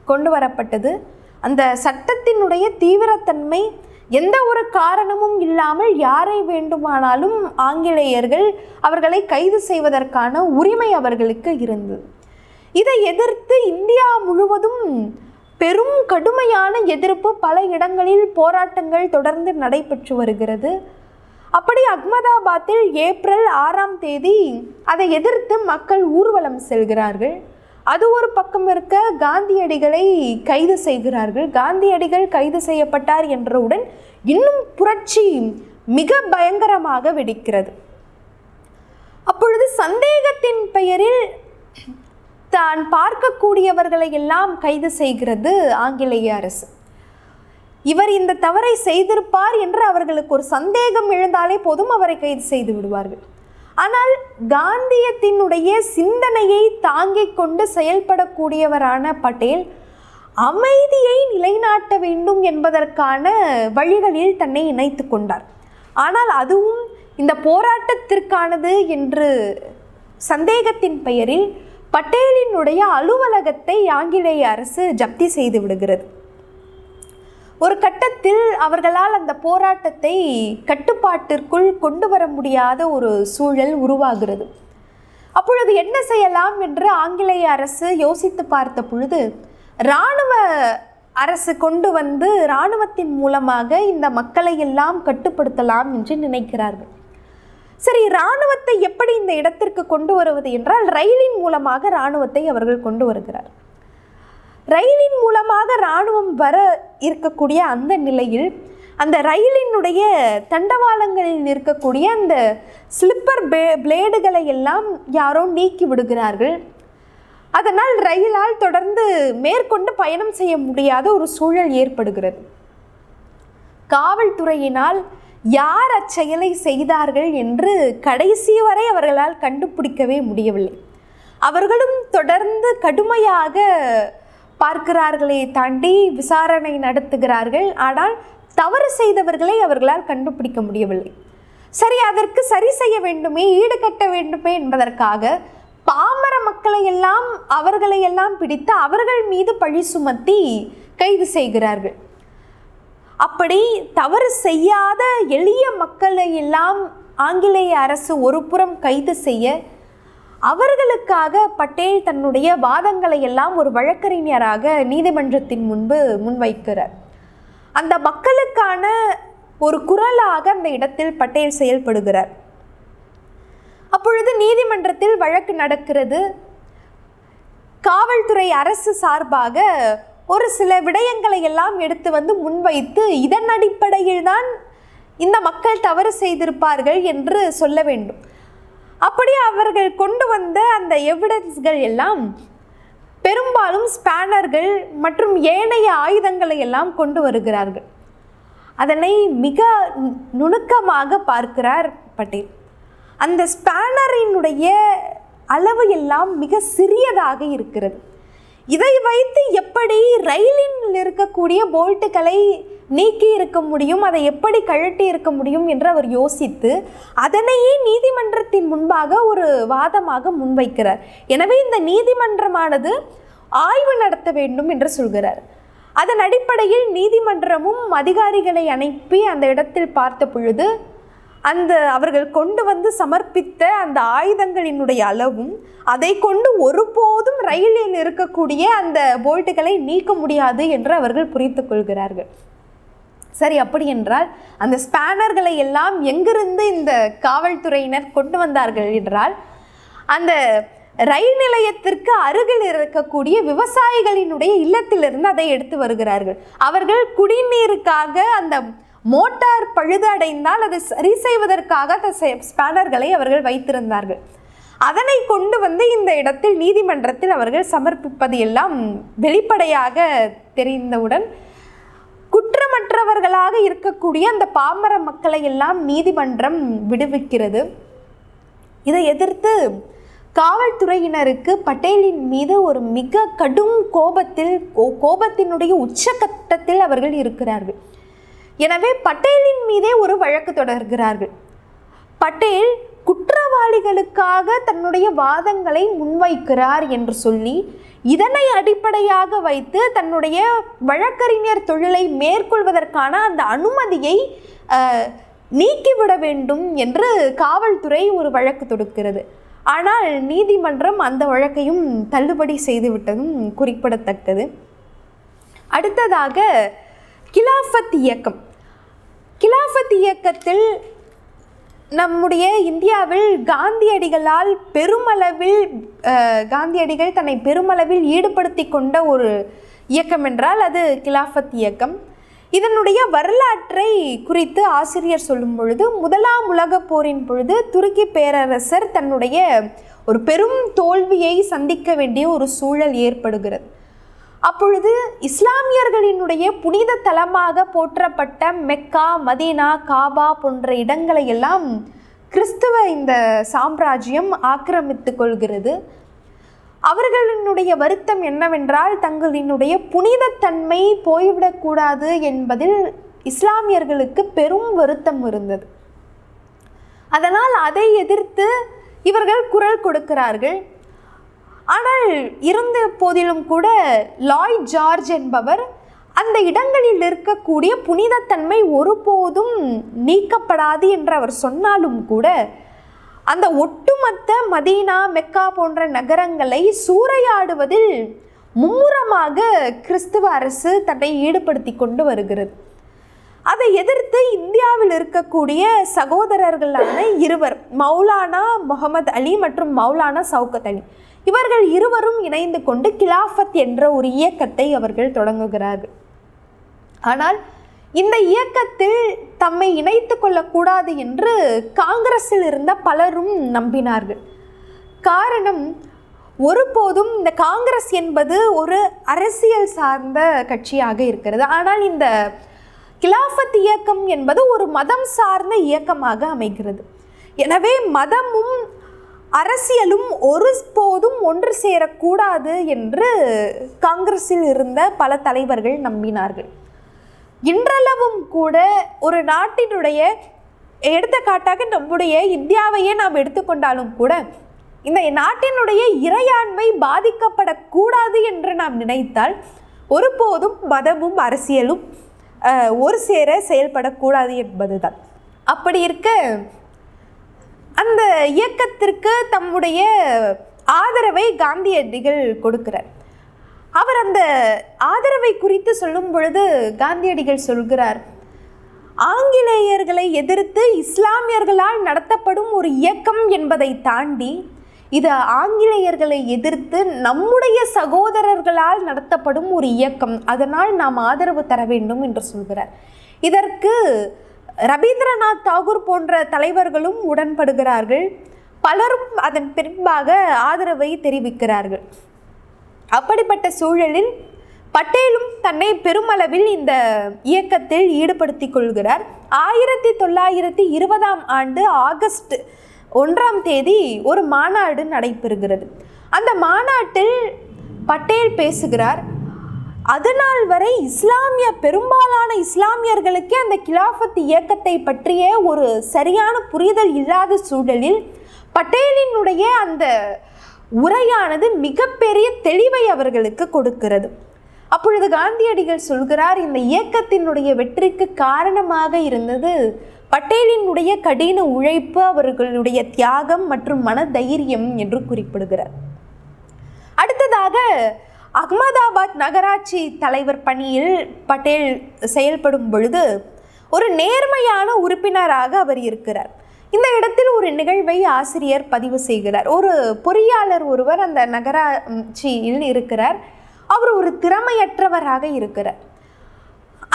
கொண்டு வரப்பட்டது. அந்த சட்டத்தினுடைய தீவிரத்தன்மை, எந்த ஒரு காரணமும் இல்லாமல் யாரை வேண்டுமானாலும் ஆங்கிலேயர்கள் அவர்களை கைது செய்வதற்கான உரிமை அவர்களுக்கு இருந்தது. இதை எதிர்த்து இந்தியா முழுவதும் பெரும் கடுமையான எதிர்ப்பு, பல இடங்களில் போராட்டங்கள் தொடர்ந்து நடைபெற்று வருகிறது. அப்படி அகமதாபாத்தில் ஏப்ரல் 6ஆம் தேதி அதை எதிர்த்து மக்கள் ஊர்வலம் செல்கிறார்கள். அது ஒரு பக்கம் இருக்க காந்தியடிகளை கைது செய்கிறார்கள். காந்தியடிகள் கைது செய்யப்பட்டார் என்றவுடன் இன்னும் புரட்சி மிக பயங்கரமாக வெடிக்கிறது. அப்பொழுது சந்தேகத்தின் பெயரில் தான் பார்க்கக்கூடியவர்களை எல்லாம் கைது செய்கிறது ஆங்கிலேய அரசு. இவர் இந்த தவறை செய்திருப்பார் என்று அவர்களுக்கு ஒரு சந்தேகம் எழுந்தாலே போதும் அவரை கைது செய்து விடுவார்கள். ஆனால் காந்தியத்தினுடைய சிந்தனையை தாங்கிக் கொண்டு செயல்படக்கூடியவரான பட்டேல் அமைதியை நிலைநாட்ட வேண்டும் என்பதற்கான வழிகளில் தன்னை இணைத்து கொண்டார். ஆனால் அதுவும் இந்த போராட்டத்திற்கானது என்று சந்தேகத்தின் பெயரில் பட்டேலினுடைய அலுவலகத்தை ஆங்கிலேய அரசு ஜப்தி செய்து விடுகிறது. ஒரு கட்டத்தில் அவர்களால் அந்த போராட்டத்தை கட்டுப்பாட்டிற்குள் கொண்டு வர முடியாத ஒரு சூழல் உருவாகிறது. அப்பொழுது என்ன செய்யலாம் என்று ஆங்கிலேய அரசு யோசித்து பார்த்த பொழுது இராணுவ அரசு கொண்டு வந்து இராணுவத்தின் மூலமாக இந்த மக்களை எல்லாம் கட்டுப்படுத்தலாம் என்று நினைக்கிறார்கள். சரி, இராணுவத்தை எப்படி இந்த இடத்திற்கு கொண்டு வருவது என்றால் ரயிலின் மூலமாக இராணுவத்தை அவர்கள் கொண்டு வருகிறார். ரயிலின் மூலமாக இராணுவம் வர இருக்கக்கூடிய அந்த நிலையில் அந்த ரயிலினுடைய தண்டவாளங்களில் இருக்கக்கூடிய அந்த ஸ்லிப்பர் பிளேடுகளை எல்லாம் யாரோ நீக்கி விடுகிறார்கள். அதனால் ரயிலால் தொடர்ந்து மேற்கொண்டு பயணம் செய்ய முடியாத ஒரு சூழல் ஏற்படுகிறது. காவல்துறையினால் யார் அச்செயலை செய்தார்கள் என்று கடைசி வரை அவர்களால் கண்டுபிடிக்கவே முடியவில்லை. அவர்களும் தொடர்ந்து கடுமையாக பார்க்கிறார்களே தாண்டி விசாரணை நடத்துகிறார்கள். ஆனால் தவறு செய்தவர்களை அவர்களால் கண்டுபிடிக்க முடியவில்லை. சரி, அதற்கு சரி செய்ய வேண்டுமே, ஈடுகட்ட வேண்டுமே என்பதற்காக பாமர மக்களை எல்லாம் அவர்களை எல்லாம் பிடித்து அவர்கள் மீது பழி சுமத்தி கைது செய்கிறார்கள். அப்படி தவறு செய்யாத எளிய மக்களை எல்லாம் ஆங்கிலேய அரசு ஒரு புறம் கைது செய்ய, அவர்களுக்காக பட்டேல் தன்னுடைய வாதங்களை எல்லாம் ஒரு வழக்கறிஞராக நீதிமன்றத்தின் முன்பு முன்வைக்கிறார். அந்த மக்களுக்கான ஒரு குரலாக அந்த இடத்தில் பட்டேல் செயல்படுகிறார். அப்பொழுது நீதிமன்றத்தில் வழக்கு நடக்கிறது. காவல்துறை அரசு சார்பாக ஒரு சில விடயங்களை எல்லாம் எடுத்து வந்து முன்வைத்து இதன் அடிப்படையில் தான் இந்த மக்கள் தவறு செய்திருப்பார்கள் என்று சொல்ல வேண்டும். அப்படி அவர்கள் கொண்டு வந்த அந்த எவிடன்ஸ்கள் எல்லாம் பெரும்பாலும் ஸ்பேனர்கள் மற்றும் ஏனைய ஆயுதங்களை எல்லாம் கொண்டு வருகிறார்கள். அதனை மிக நுணுக்கமாக பார்க்கிறார் பட்டேல். அந்த ஸ்பேனரினுடைய அளவு எல்லாம் மிக சிறியதாக இருக்கிறது. இதை வைத்து எப்படி ரயிலில் இருக்கக்கூடிய போல்ட்டுகளை நீக்கி இருக்க முடியும், அதை எப்படி கழட்டி இருக்க முடியும் என்று அவர் யோசித்து அதனையே நீதிமன்றத்தின் முன்பாக ஒரு வாதமாக முன்வைக்கிறார். எனவே இந்த நீதிமன்றமானது ஆய்வு நடத்த வேண்டும் என்று சொல்கிறார். அதன் அடிப்படையில் நீதிமன்றமும் அதிகாரிகளை அனுப்பி அந்த இடத்தில் பார்த்த பொழுது அந்த அவர்கள் கொண்டு வந்து சமர்ப்பித்த அந்த ஆயுதங்களினுடைய அளவும் அதை கொண்டு ஒருபோதும் ரயிலில் இருக்கக்கூடிய அந்த போல்ட்டுகளை நீக்க முடியாது என்று அவர்கள் புரிந்து கொள்கிறார்கள். சரி, அப்படி என்றால் அந்த ஸ்பேனர்களை எல்லாம் எங்கிருந்து இந்த காவல்துறையினர் கொண்டு வந்தார்கள் என்றால் அந்த ரயில் நிலையத்திற்கு அருகில் இருக்கக்கூடிய விவசாயிகளினுடைய இல்லத்திலிருந்து அதை எடுத்து வருகிறார்கள். அவர்கள் குடிநீருக்காக அந்த மோட்டார் பழுது அடைந்தால் அதை சரி செய்வதற்காக அந்த ஸ்பேனர்களை அவர்கள் வைத்திருந்தார்கள். அதனை கொண்டு வந்து இந்த இடத்தில் நீதிமன்றத்தில் அவர்கள் சமர்ப்பிப்பது எல்லாம் வெளிப்படையாக தெரிந்தவுடன் குற்றமற்றவர்களாக இருக்கக்கூடிய அந்த பாமர மக்களை எல்லாம் நீதிமன்றம் விடுவிக்கிறது. இதை எதிர்த்து காவல்துறையினருக்கு பட்டேலின் மீது ஒரு மிக கடும் கோபத்தினுடைய உச்சகட்டத்தில் அவர்கள் இருக்கிறார்கள். எனவே பட்டேலின் மீதே ஒரு வழக்கு தொடர்கிறார்கள். பட்டேல் குற்றவாளிகளுக்காக தன்னுடைய வாதங்களை முன்வைக்கிறார் என்று சொல்லி இதனை அடிப்படையாக வைத்து தன்னுடைய வழக்கறிஞர் தொழிலை மேற்கொள்வதற்கான அந்த அனுமதியை நீக்கிவிட வேண்டும் என்று காவல்துறை ஒரு வழக்கு தொடுக்கிறது. ஆனால் நீதிமன்றம் அந்த வழக்கையும் தள்ளுபடி செய்துவிட்டதும் குறிப்பிடத்தக்கது. அடுத்ததாக கிலாஃபத் இயக்கம். கிலாஃபத் இயக்கத்தில் நம்முடைய இந்தியாவில் காந்தியடிகளால் காந்தியடிகள் தன்னை பெருமளவில் ஈடுபடுத்தி கொண்ட ஒரு இயக்கம் என்றால் அது கிலாஃபத் இயக்கம். இதனுடைய வரலாற்றை குறித்து ஆசிரியர் சொல்லும் பொழுது, முதலாம் உலகப் போரின் பொழுது துருக்கி பேரரசர் தன்னுடைய ஒரு பெரும் தோல்வியை சந்திக்க வேண்டிய ஒரு சூழல் ஏற்படுகிறது. அப்பொழுது இஸ்லாமியர்களினுடைய புனித தலமாக போற்றப்பட்ட மெக்கா, மதீனா, காபா போன்ற இடங்களை எல்லாம் கிறிஸ்துவ இந்த சாம்ராஜ்யம் ஆக்கிரமித்து கொள்கிறது. அவர்களினுடைய வருத்தம் என்னவென்றால் தங்களினுடைய புனிதத்தன்மை போய்விடக்கூடாது என்பதில் இஸ்லாமியர்களுக்கு பெரும் வருத்தம் இருந்தது. அதனால் அதை எதிர்த்து இவர்கள் குரல் கொடுக்கிறார்கள். ஆனால் இருந்த போதிலும் கூட லாய்ட் ஜார்ஜ் என்பவர் அந்த இடங்களில் இருக்கக்கூடிய புனிதத்தன்மை ஒருபோதும் நீக்கப்படாது என்று அவர் சொன்னாலும் கூட அந்த ஒட்டுமொத்த மதீனா, மெக்கா போன்ற நகரங்களை சூறையாடுவதில் மும்முரமாக கிறிஸ்துவ அரசு தன்னை ஈடுபடுத்தி கொண்டு வருகிறது. அதை எதிர்த்து இந்தியாவில் இருக்கக்கூடிய சகோதரர்களான இருவர், மௌலானா முகமது அலி மற்றும் மௌலானா சவுகத் அலி, இவர்கள் இருவரும் இணைந்து கொண்டு கிலாஃபத் என்ற ஒரு இயக்கத்தை அவர்கள் தொடங்குகிறார்கள். ஆனால் இந்த இயக்கத்தில் தம்மை இணைத்து கொள்ளக்கூடாது என்று காங்கிரஸில் இருந்த பலரும் நம்பினார்கள். காரணம், ஒருபோதும் இந்த காங்கிரஸ் என்பது ஒரு அரசியல் சார்ந்த கட்சியாக இருக்கிறது. ஆனால் இந்த கிலாஃபத் இயக்கம் என்பது ஒரு மதம் சார்ந்த இயக்கமாக அமைகிறது. எனவே மதமும் அரசியலும் ஒருபோதும் ஒன்று சேரக்கூடாது என்று காங்கிரஸில் இருந்த பல தலைவர்கள் நம்பினார்கள். இன்றளவும் கூட ஒரு நாட்டினுடைய, எடுத்துக்காட்டாக நம்முடைய இந்தியாவையே நாம் எடுத்துக்கொண்டாலும் கூட, இந்த நாட்டினுடைய இறையாண்மை பாதிக்கப்படக்கூடாது என்று நாம் நினைத்தால் ஒருபோதும் மதமும் அரசியலும் ஒரு சேர செயல்படக்கூடாது என்பதுதான். அப்படி இருக்க அந்த இயக்கத்திற்கு தம்முடைய ஆதரவை காந்தியடிகள் கொடுக்கிறார். அவர் அந்த ஆதரவை குறித்து சொல்லும் பொழுது காந்தியடிகள் சொல்கிறார், ஆங்கிலேயர்களை எதிர்த்து இஸ்லாமியர்களால் நடத்தப்படும் ஒரு இயக்கம் என்பதை தாண்டி இது ஆங்கிலேயர்களை எதிர்த்து நம்முடைய சகோதரர்களால் நடத்தப்படும் ஒரு இயக்கம், அதனால் நாம் ஆதரவு தர வேண்டும் என்று சொல்கிறார். இதற்கு ரவீந்திரநாத் தாகூர் போன்ற தலைவர்களும் உடன்படுகிறார்கள். பலரும் அதன் பின்பாக ஆதரவை தெரிவிக்கிறார்கள். அப்படிப்பட்ட சூழலில் பட்டேலும் தன்னை பெருமளவில் இந்த இயக்கத்தில் ஈடுபடுத்திக் கொள்கிறார். 1920 ஆண்டு ஆகஸ்ட் 1 ஒரு மாநாடு நடைபெறுகிறது. அந்த மாநாட்டில் பட்டேல் பேசுகிறார். அதனால் வரை பெரும்பாலான இஸ்லாமியர்களுக்கே அந்த கிலாஃபத் இயக்கத்தை பற்றிய ஒரு சரியான புரிதல் இல்லாத சூழலில் பட்டேலினுடைய அந்த உரையானது மிகப்பெரிய தெளிவை அவர்களுக்கு கொடுக்கிறது. அப்பொழுது காந்தியடிகள் சொல்கிறார், இந்த இயக்கத்தினுடைய வெற்றிக்கு காரணமாக இருந்தது பட்டேலினுடைய கடின உழைப்பு, அவர்களுடைய தியாகம் மற்றும் மன தைரியம் என்று குறிப்பிடுகிறார். அடுத்ததாக அகமதாபாத் நகராட்சி தலைவர் பணியில் பட்டேல் செயல்படும் பொழுது ஒரு நேர்மையான உறுப்பினராக அவர் இருக்கிறார். இந்த இடத்தில் ஒரு நிகழ்வை ஆசிரியர் பதிவு செய்கிறார். ஒரு பொறியாளர் ஒருவர் அந்த நகராட்சியில் இருக்கிறார். அவர் ஒரு திறமையற்றவராக இருக்கிறார்.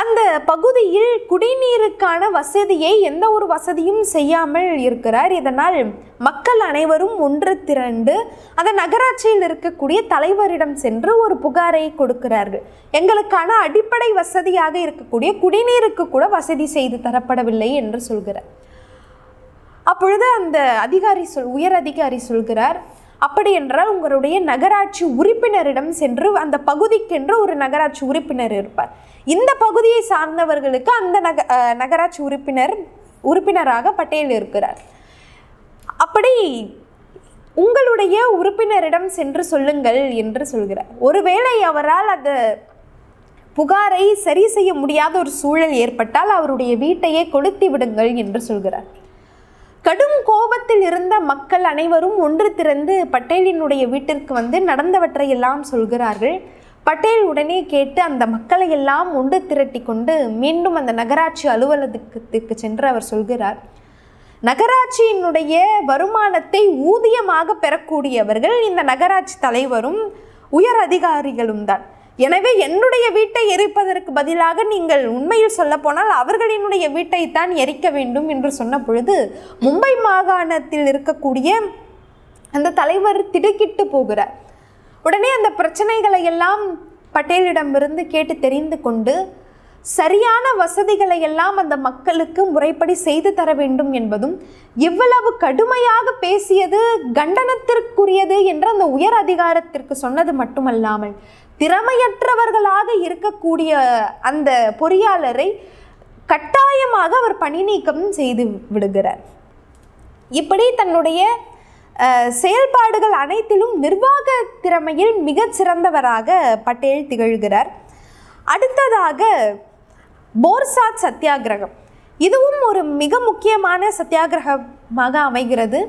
அந்த பகுதியில் குடிநீருக்கான வசதியை எந்த ஒரு வசதியும் செய்யாமல் இருக்கிறார். இதனால் மக்கள் அனைவரும் ஒன்று திரண்டு அந்த நகராட்சியில் இருக்கக்கூடிய தலைவரிடம் சென்று ஒரு புகாரை கொடுக்கிறார்கள். எங்களுக்கான அடிப்படை வசதியாக இருக்கக்கூடிய குடிநீருக்கு கூட வசதி செய்து தரப்படவில்லை என்று சொல்கிறார். அப்பொழுது அந்த உயர் அதிகாரி சொல்கிறார், அப்படி என்றால் உங்களுடைய நகராட்சி உறுப்பினரிடம் சென்று, அந்த பகுதிக்கென்று ஒரு நகராட்சி உறுப்பினர் இருப்பார், இந்த பகுதியை சார்ந்தவர்களுக்கு அந்த நகராட்சி உறுப்பினராக பட்டேல் இருக்கிறார், அப்படி உங்களுடைய உறுப்பினரிடம் சென்று சொல்லுங்கள் என்று சொல்கிறார். ஒருவேளை அவரால் அந்த புகாரை சரி செய்ய முடியாத ஒரு சூழல் ஏற்பட்டால் அவருடைய வீட்டையே கொளுத்தி விடுங்கள் என்று சொல்கிறார். கடும் கோபத்தில் இருந்த மக்கள் அனைவரும் ஒன்று திரண்டு பட்டேலினுடைய வீட்டிற்கு வந்து நடந்தவற்றை எல்லாம் சொல்கிறார்கள். பட்டேல் உடனே கேட்டு அந்த மக்களை எல்லாம் ஒன்று திரட்டி கொண்டு மீண்டும் அந்த நகராட்சி அலுவலகத்துக்கு சென்று அவர் சொல்கிறார், நகராட்சியினுடைய வருமானத்தை ஊதியமாக பெறக்கூடியவர்கள் இந்த நகராட்சி தலைவரும் உயர் அதிகாரிகளும் தான். எனவே என்னுடைய வீட்டை எரிப்பதற்கு பதிலாக நீங்கள் உண்மையில் சொல்ல போனால் அவர்களினுடைய வீட்டைத்தான் எரிக்க வேண்டும் என்று சொன்ன பொழுது மும்பை மாகாணத்தில் இருக்கக்கூடிய அந்த தலைவர் திடுக்கிட்டு போகிறார். உடனே அந்த பிரச்சனைகளை எல்லாம் பட்டேலிடமிருந்து கேட்டு தெரிந்து கொண்டு சரியான வசதிகளை எல்லாம் அந்த மக்களுக்கு முறைப்படி செய்து தர வேண்டும் என்பதும், இவ்வளவு கடுமையாக பேசியது கண்டனத்திற்குரியது என்ற அந்த உயர் அதிகாரத்திற்கு சொன்னது மட்டுமல்லாமல் திறமையற்றவர்களாக இருக்கக்கூடிய அந்த பொறியாளரை கட்டாயமாக அவர் பணி நீக்கம் செய்து விடுகிறார். இப்படி தன்னுடைய செயல்பாடுகள் அனைத்திலும் நிர்வாக திறமையில் மிகச் சிறந்தவராக பட்டேல் திகழ்கிறார். அடுத்ததாக போர்சாத் சத்தியாகிரகம். இதுவும் ஒரு மிக முக்கியமான சத்தியாகிரகமாக அமைகிறது.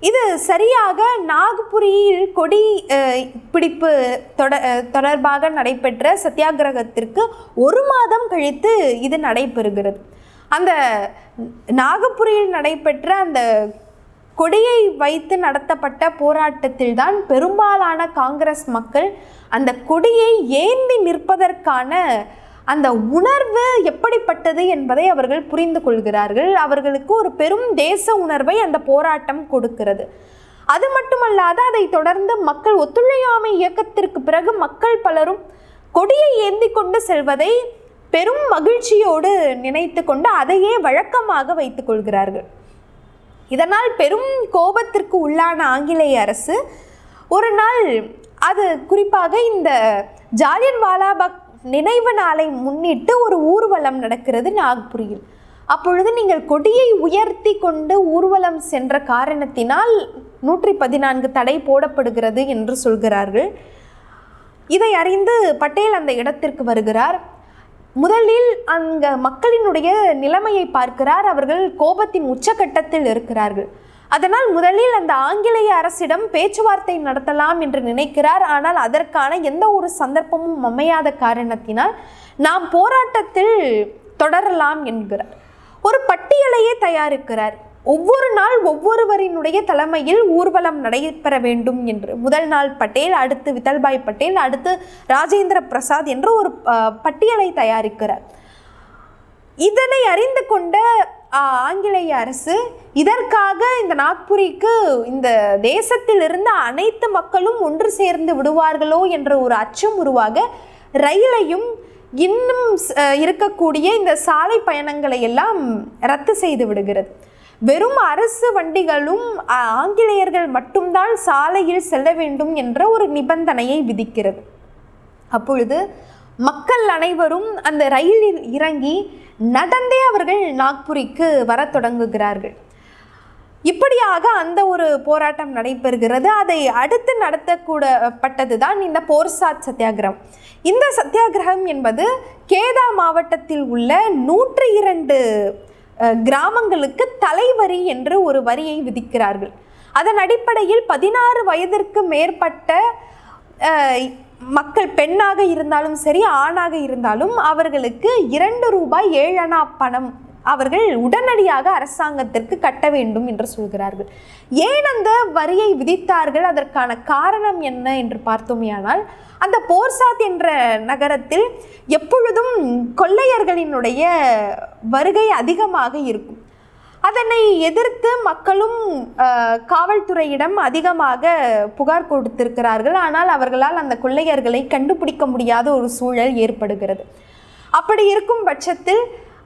இது சரியாக நாக்புரியில் கொடி பிடிப்பு தொடர்பாக நடைபெற்ற சத்தியாகிரகத்திற்கு 1 மாதம் கழித்து இது நடைபெறுகிறது. அந்த நாகபுரியில் நடைபெற்ற அந்த கொடியை வைத்து நடத்தப்பட்ட போராட்டத்தில் தான் பெரும்பாலான காங்கிரஸ் மக்கள் அந்த கொடியை ஏந்தி நிற்பதற்கான அந்த உணர்வு எப்படிப்பட்டது என்பதை அவர்கள் புரிந்து கொள்கிறார்கள். அவர்களுக்கு ஒரு பெரும் தேச உணர்வை அந்த போராட்டம் கொடுக்கிறது. அது மட்டுமல்லாது அதை தொடர்ந்து மக்கள் ஒத்துழையாமை இயக்கத்திற்கு பிறகு மக்கள் பலரும் கொடியை ஏந்தி கொண்டு செல்வதை பெரும் மகிழ்ச்சியோடு நினைத்து கொண்டு அதையே வழக்கமாக வைத்துக் கொள்கிறார்கள். இதனால் பெரும் கோபத்திற்கு உள்ளான ஆங்கிலேய அரசு ஒரு நாள், அது குறிப்பாக இந்த ஜாலியன் வாலாபாக் நினைவு நாளை முன்னிட்டு ஒரு ஊர்வலம் நடக்கிறது நாக்புரியில். அப்பொழுது நீங்கள் கொடியை உயர்த்தி கொண்டு ஊர்வலம் சென்ற காரணத்தினால் 114 தடை போடப்படுகிறது என்று சொல்கிறார்கள். இதை அறிந்து பட்டேல் அந்த இடத்திற்கு வருகிறார். முதலில் அங்க மக்களினுடைய நிலைமையை பார்க்கிறார். அவர்கள் கோபத்தின் உச்சகட்டத்தில் இருக்கிறார்கள். அதனால் முதலில் அந்த ஆங்கிலேய அரசிடம் பேச்சுவார்த்தை நடத்தலாம் என்று நினைக்கிறார். ஆனால் அதற்கான எந்த ஒரு சந்தர்ப்பமும் அமையாத காரணத்தினால் நாம் போராட்டத்தில் தொடரலாம் என்கிறார். ஒரு பட்டியலையே தயாரிக்கிறார். ஒவ்வொரு நாள் ஒவ்வொருவரினுடைய தலைமையில் ஊர்வலம் நடைபெற வேண்டும் என்று. முதல் நாள் பட்டேல், அடுத்து விட்டல்பாய் பட்டேல், அடுத்து ராஜேந்திர பிரசாத் என்று ஒரு பட்டியலை தயாரிக்கிறார். இதனை அறிந்து கொண்ட ஆங்கிலேய அரசு இதற்காக இந்த நாக்புரிக்கு இந்த தேசத்தில் இருந்த அனைத்து மக்களும் ஒன்று சேர்ந்து விடுவார்களோ என்ற ஒரு அச்சம் உருவாக ரயிலையும் இன்னும் இருக்கக்கூடிய இந்த சாலை பயணங்களை எல்லாம் ரத்து செய்து விடுகிறது. வெறும் அரசு வண்டிகளும் ஆங்கிலேயர்கள் மட்டும்தான் சாலையில் செல்ல வேண்டும் என்ற ஒரு நிபந்தனையை விதிக்கிறது. அப்பொழுது மக்கள் அனைவரும் அந்த ரயிலில் இறங்கி நடந்தே அவர்கள் நாக்புரிக்கு வர தொடங்குகிறார்கள். இப்படியாக அந்த ஒரு போராட்டம் நடைபெறுகிறது. அதை அடுத்து நடத்தக்கூடப்பட்டது தான் இந்த போர்சாத் சத்தியாகிரகம். இந்த சத்தியாகிரகம் என்பது கேதா மாவட்டத்தில் உள்ள 102 கிராமங்களுக்கு தலைவரி என்று ஒரு வரியை விதிக்கிறார்கள். அதன் அடிப்படையில் 16 வயதிற்கு மேற்பட்ட மக்கள், பெண்ணாக இருந்தாலும் சரி ஆணாக இருந்தாலும், அவர்களுக்கு 2 ரூபாய் 7 அணா பணம் அவர்கள் உடனடியாக அரசாங்கத்திற்கு கட்ட வேண்டும் என்று சொல்கிறார்கள். ஏன் அந்த வரியை விதித்தார்கள், அதற்கான காரணம் என்ன என்று பார்த்தோமேயானால், அந்த போர்சாத் என்ற நகரத்தில் எப்பொழுதும் கொள்ளையர்களினுடைய வருகை அதிகமாக இருக்கும். அதனை எதிர்த்து மக்களும் காவல்துறையிடம் அதிகமாக புகார் கொடுத்திருக்கிறார்கள். ஆனால் அவர்களால் அந்த கொள்ளையர்களை கண்டுபிடிக்க முடியாத ஒரு சூழல் ஏற்படுகிறது. அப்படி இருக்கும் பட்சத்தில்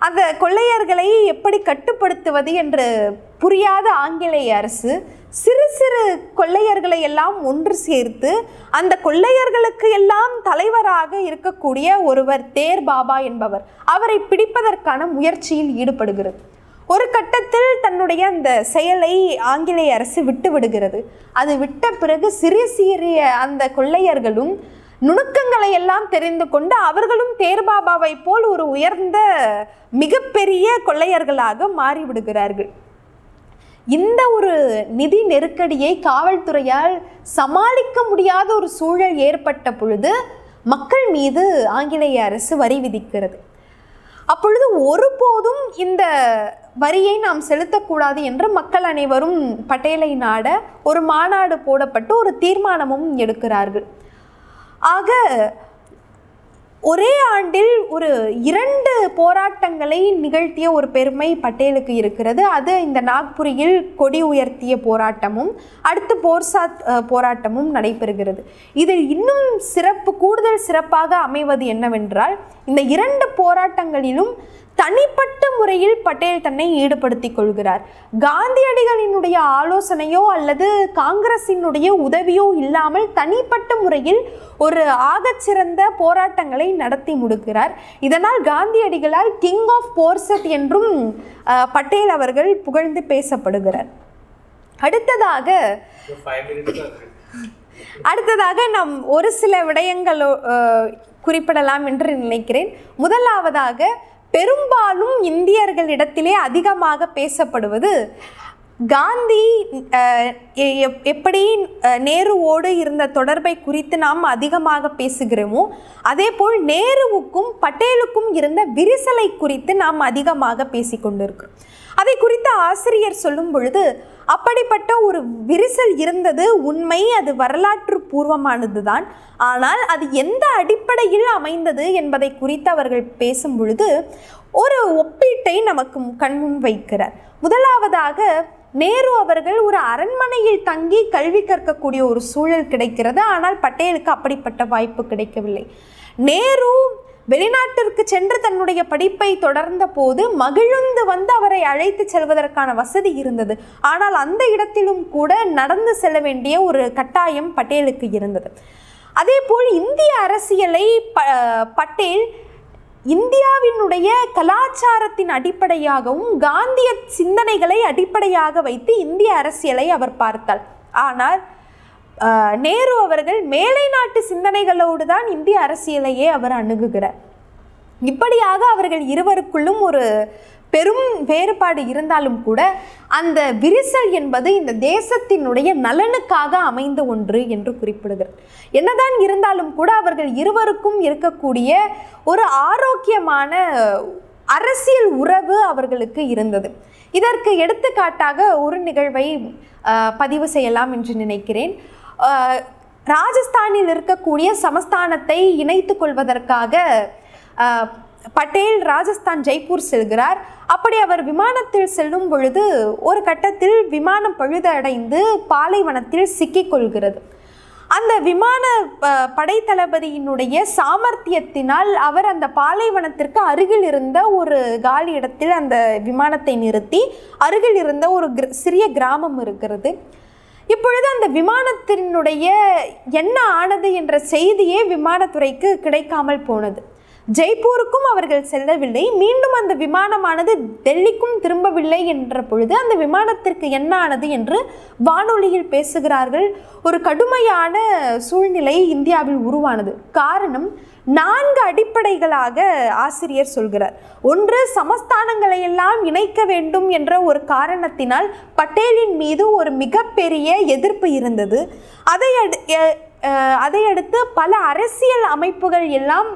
அந்த கொள்ளையர்களை எப்படி கட்டுப்படுத்துவது என்று புரியாத ஆங்கிலேய அரசு சிறு சிறு கொள்ளையர்களை எல்லாம் ஒன்று சேர்த்து அந்த கொள்ளையர்களுக்கு எல்லாம் தலைவராக இருக்கக்கூடிய ஒருவர் தேர் பாபா என்பவர், அவரை பிடிப்பதற்கான முயற்சியில் ஈடுபடுகிறது. ஒரு கட்டத்தில் தன்னுடைய அந்த செயலை ஆங்கிலேய அரசு விட்டு விடுகிறது. அது விட்ட பிறகு சிறிய சிறிய அந்த கொள்ளையர்களும் நுணுக்கங்களை எல்லாம் தெரிந்து கொண்டு அவர்களும் தேர்பாபாவை போல் ஒரு உயர்ந்த மிகப்பெரிய கொள்ளையர்களாக மாறிவிடுகிறார்கள். இந்த ஒரு நிதி நெருக்கடியை காவல்துறையால் சமாளிக்க முடியாத ஒரு சூழல் ஏற்பட்ட பொழுது மக்கள் மீது ஆங்கிலேய அரசு வரி விதிக்கிறது. அப்பொழுது ஒருபோதும் இந்த வரியை நாம் செலுத்தக்கூடாது என்று மக்கள் அனைவரும் பட்டேலை நாட ஒரு மாநாடு போடப்பட்டு ஒரு தீர்மானமும் எடுக்கிறார்கள். ஆக ஒரே ஆண்டில் ஒரு 2 போராட்டங்களை நிகழ்த்திய ஒரு பெருமை பட்டேலுக்கு இருக்கிறது. அது இந்த நாக்புரியில் கொடி உயர்த்திய போராட்டமும் அடுத்து போர்சாத் போராட்டமும் நடைபெறுகிறது. இதில் இன்னும் கூடுதல் சிறப்பாக அமைவது என்னவென்றால், இந்த 2 போராட்டங்களிலும் தனிப்பட்ட முறையில் பட்டேல் தன்னை ஈடுபடுத்திக் கொள்கிறார். காந்தியடிகளினுடைய ஆலோசனையோ அல்லது காங்கிரசினுடைய உதவியோ இல்லாமல் தனிப்பட்ட முறையில் ஒரு ஆகச்சிறந்த போராட்டங்களை நடத்தி முடிக்கிறார். இதனால் காந்தியடிகளால் கிங் ஆஃப் போர்சத் என்றும் பட்டேல் அவர்கள் புகழ்ந்து பேசப்படுகிறார். அடுத்ததாக நாம் ஒரு சில விடயங்களோ குறிப்பிடலாம் என்று நினைக்கிறேன். முதலாவதாக, பெரும்பாலும் இந்தியர்களிடத்திலே அதிகமாக பேசப்படுவது காந்தி எப்படி நேருவோடு இருந்த தொடர்பை குறித்து நாம் அதிகமாக பேசுகிறோமோ, அதே போல் நேருவுக்கும் பட்டேலுக்கும் இருந்த விரிசலை குறித்து நாம் அதிகமாக பேசிக்கொண்டிருக்கிறோம். அதை குறித்து ஆசிரியர் சொல்லும் பொழுது, அப்படிப்பட்ட ஒரு விரிசல் இருந்தது உண்மை, அது வரலாற்று பூர்வமானது தான். ஆனால் அது எந்த அடிப்படையில் அமைந்தது என்பதை குறித்து அவர்கள் பேசும் பொழுது ஒரு ஒப்பீட்டை நமக்கு கண்முன் வைக்கிறார். முதலாவதாக, நேரு அவர்கள் ஒரு அரண்மனையில் தங்கி கல்வி கற்கக்கூடிய ஒரு சூழல் கிடைக்கிறது. ஆனால் பட்டேலுக்கு அப்படிப்பட்ட வாய்ப்பு கிடைக்கவில்லை. நேரு வெளிநாட்டிற்கு சென்று தன்னுடைய படிப்பை தொடர்ந்த போது மகிழ்ந்து வந்து அவரை அழைத்து செல்வதற்கான வசதி இருந்தது. ஆனால் அந்த இடத்திலும் கூட நடந்து செல்ல வேண்டிய ஒரு கட்டாயம் பட்டேலுக்கு இருந்தது. அதே போல் இந்திய அரசியலை பட்டேல் இந்தியாவினுடைய கலாச்சாரத்தின் அடிப்படையாகவும் காந்திய சிந்தனைகளை அடிப்படையாக வைத்து இந்திய அரசியலை அவர் பார்த்தார். ஆனால் நேரு அவர்கள் மேலை நாட்டு சிந்தனைகளோடு தான் இந்திய அரசியலையே அவர் அணுகுகிறார். இப்படியாக அவர்கள் இருவருக்குள்ளும் ஒரு பெரும் வேறுபாடு இருந்தாலும் கூட அந்த விரிசல் என்பது இந்த தேசத்தினுடைய நலனுக்காக அமைந்த ஒன்று என்று குறிப்பிடுகிறார். என்னதான் இருந்தாலும் கூட அவர்கள் இருவருக்கும் இருக்கக்கூடிய ஒரு ஆரோக்கியமான அரசியல் உறவு அவர்களுக்கு இருந்தது. இதற்கு எடுத்துக்காட்டாக ஒரு நிகழ்வை பதிவு செய்யலாம் என்று நினைக்கிறேன். ராஜஸ்தானில் இருக்கக்கூடிய சமஸ்தானத்தை இணைத்து கொள்வதற்காக பட்டேல் ராஜஸ்தான் ஜெய்ப்பூர் செல்கிறார். அப்படி அவர் விமானத்தில் செல்லும் பொழுது ஒரு கட்டத்தில் விமானம் பழுதடைந்து பாலைவனத்தில் சிக்கிக்கொள்கிறது. அந்த விமான படைத்தளபதியினுடைய சாமர்த்தியத்தினால் அவர் அந்த பாலைவனத்திற்கு அருகில் இருந்த ஒரு காலி இடத்தில் அந்த விமானத்தை நிறுத்தி, அருகில் இருந்த ஒரு சிறிய கிராமம் இருக்கிறது. இப்பொழுது அந்த விமானத்தினுடைய என்ன ஆனது என்ற செய்தியே விமானத்துறைக்கு கிடைக்காமல் போனது. ஜெய்ப்பூருக்கும் அவர்கள் செல்லவில்லை. மீண்டும் அந்த விமானமானது டெல்லிக்கும் திரும்பவில்லை என்ற பொழுது அந்த விமானத்திற்கு என்ன ஆனது என்று வானொலியில் பேசுகிறார்கள். ஒரு கடுமையான சூழ்நிலை இந்தியாவில் உருவானது. காரணம் 4 அடிப்படைகளாக ஆசிரியர் சொல்கிறார். ஒன்று, சமஸ்தானங்களை எல்லாம் இணைக்க வேண்டும் என்ற ஒரு காரணத்தினால் பட்டேலின் மீது ஒரு மிகப்பெரிய எதிர்ப்பு இருந்தது. அதையடுத்து பல அரசியல் அமைப்புகள் எல்லாம்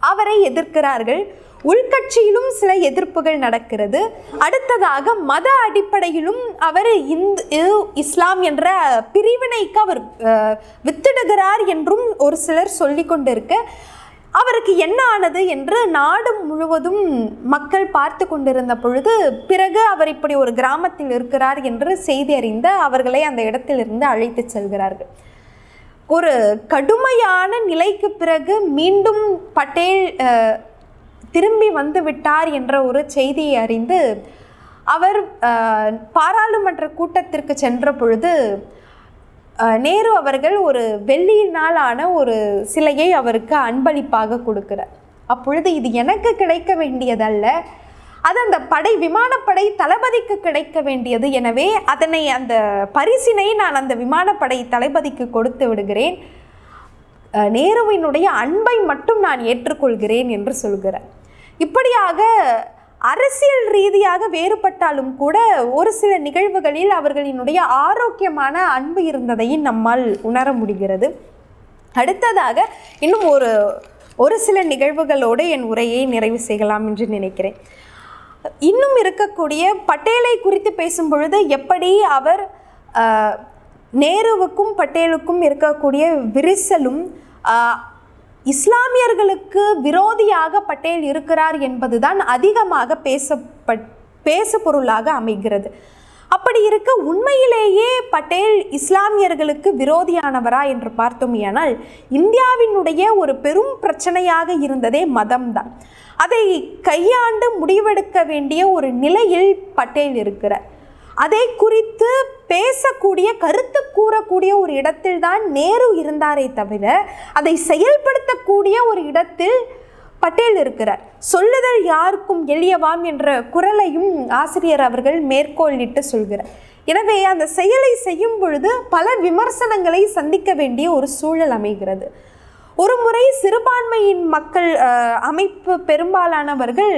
அவரை எதிர்க்கிறார்கள். உள்கட்சியிலும் சில எதிர்ப்புகள் நடக்கிறது. அடுத்ததாக மத அடிப்படையிலும் அவர் இஸ்லாம் என்ற பிரிவினைக்கு அவர் வித்திடுகிறார் என்றும் ஒரு சிலர் சொல்லி கொண்டிருக்க, அவருக்கு என்ன ஆனது என்று நாடு முழுவதும் மக்கள் பார்த்து கொண்டிருந்த பொழுது பிறகு அவர் இப்படி ஒரு கிராமத்தில் இருக்கிறார் என்று செய்தி அறிந்த அவர்களை அந்த இடத்திலிருந்து அழைத்து செல்கிறார்கள். ஒரு கடுமையான நிலைக்கு பிறகு மீண்டும் பட்டேல் திரும்பி வந்து விட்டார் என்ற ஒரு செய்தியை அறிந்து அவர் பாராளுமன்ற கூட்டத்திற்கு சென்ற பொழுது நேரு அவர்கள் ஒரு வெள்ளியினால் ஆன ஒரு சிலையை அவருக்கு அன்பளிப்பாக கொடுக்கிறார். அப்பொழுது இது எனக்கு கிடைக்க வேண்டியதல்ல, அது அந்த விமானப்படை தளபதிக்கு கிடைக்க வேண்டியது. எனவே அந்த பரிசினை நான் அந்த விமானப்படை தளபதிக்கு கொடுத்து விடுகிறேன். நேருவினுடைய அன்பை மட்டும் நான் ஏற்றுக்கொள்கிறேன் என்று சொல்கிறார். இப்படியாக அரசியல் ரீதியாக வேறுபட்டாலும் கூட ஒரு சில நிகழ்வுகளில் அவர்களினுடைய ஆரோக்கியமான அன்பு இருந்ததையும் நம்மால் உணர முடிகிறது. அடுத்ததாக இன்னும் ஒரு சில நிகழ்வுகளோடு என் உரையை நிறைவு செய்யலாம் என்று நினைக்கிறேன். இன்னும் இருக்கக்கூடிய பட்டேலை குறித்து பேசும் பொழுது எப்படி அவர் நேருவுக்கும் பட்டேலுக்கும் இருக்கக்கூடிய விரிசலும் இஸ்லாமியர்களுக்கு விரோதியாக பட்டேல் இருக்கிறார் என்பதுதான் அதிகமாக பேசு பொருளாக அமைகிறது. அப்படி இருக்க உண்மையிலேயே பட்டேல் இஸ்லாமியர்களுக்கு விரோதியானவரா என்று பார்த்தோமேயானால் இந்தியாவினுடைய ஒரு பெரும் பிரச்சனையாக இருந்ததே மதம்தான். அதை கையாண்டு முடிவெடுக்க வேண்டிய ஒரு நிலையில் பட்டேல் இருக்கிறார். அதை குறித்து பேசக்கூடிய, கருத்து கூறக்கூடிய ஒரு இடத்தில்தான் நேரு இருந்தாரே தவிர அதை செயல்படுத்தக்கூடிய ஒரு இடத்தில் பட்டேல் இருக்கிறார். சொல்லுதல் யாருக்கும் எளியவாம் என்ற குரலையும் ஆசிரியர் அவர்கள் மேற்கோளிட்டு சொல்கிறார். எனவே அந்த செயலை செய்யும் பொழுது பல விமர்சனங்களை சந்திக்க வேண்டிய ஒரு சூழல் அமைகிறது. ஒரு முறை சிறுபான்மையின் மக்கள் அமைப்பு பெரும்பாலானவர்கள்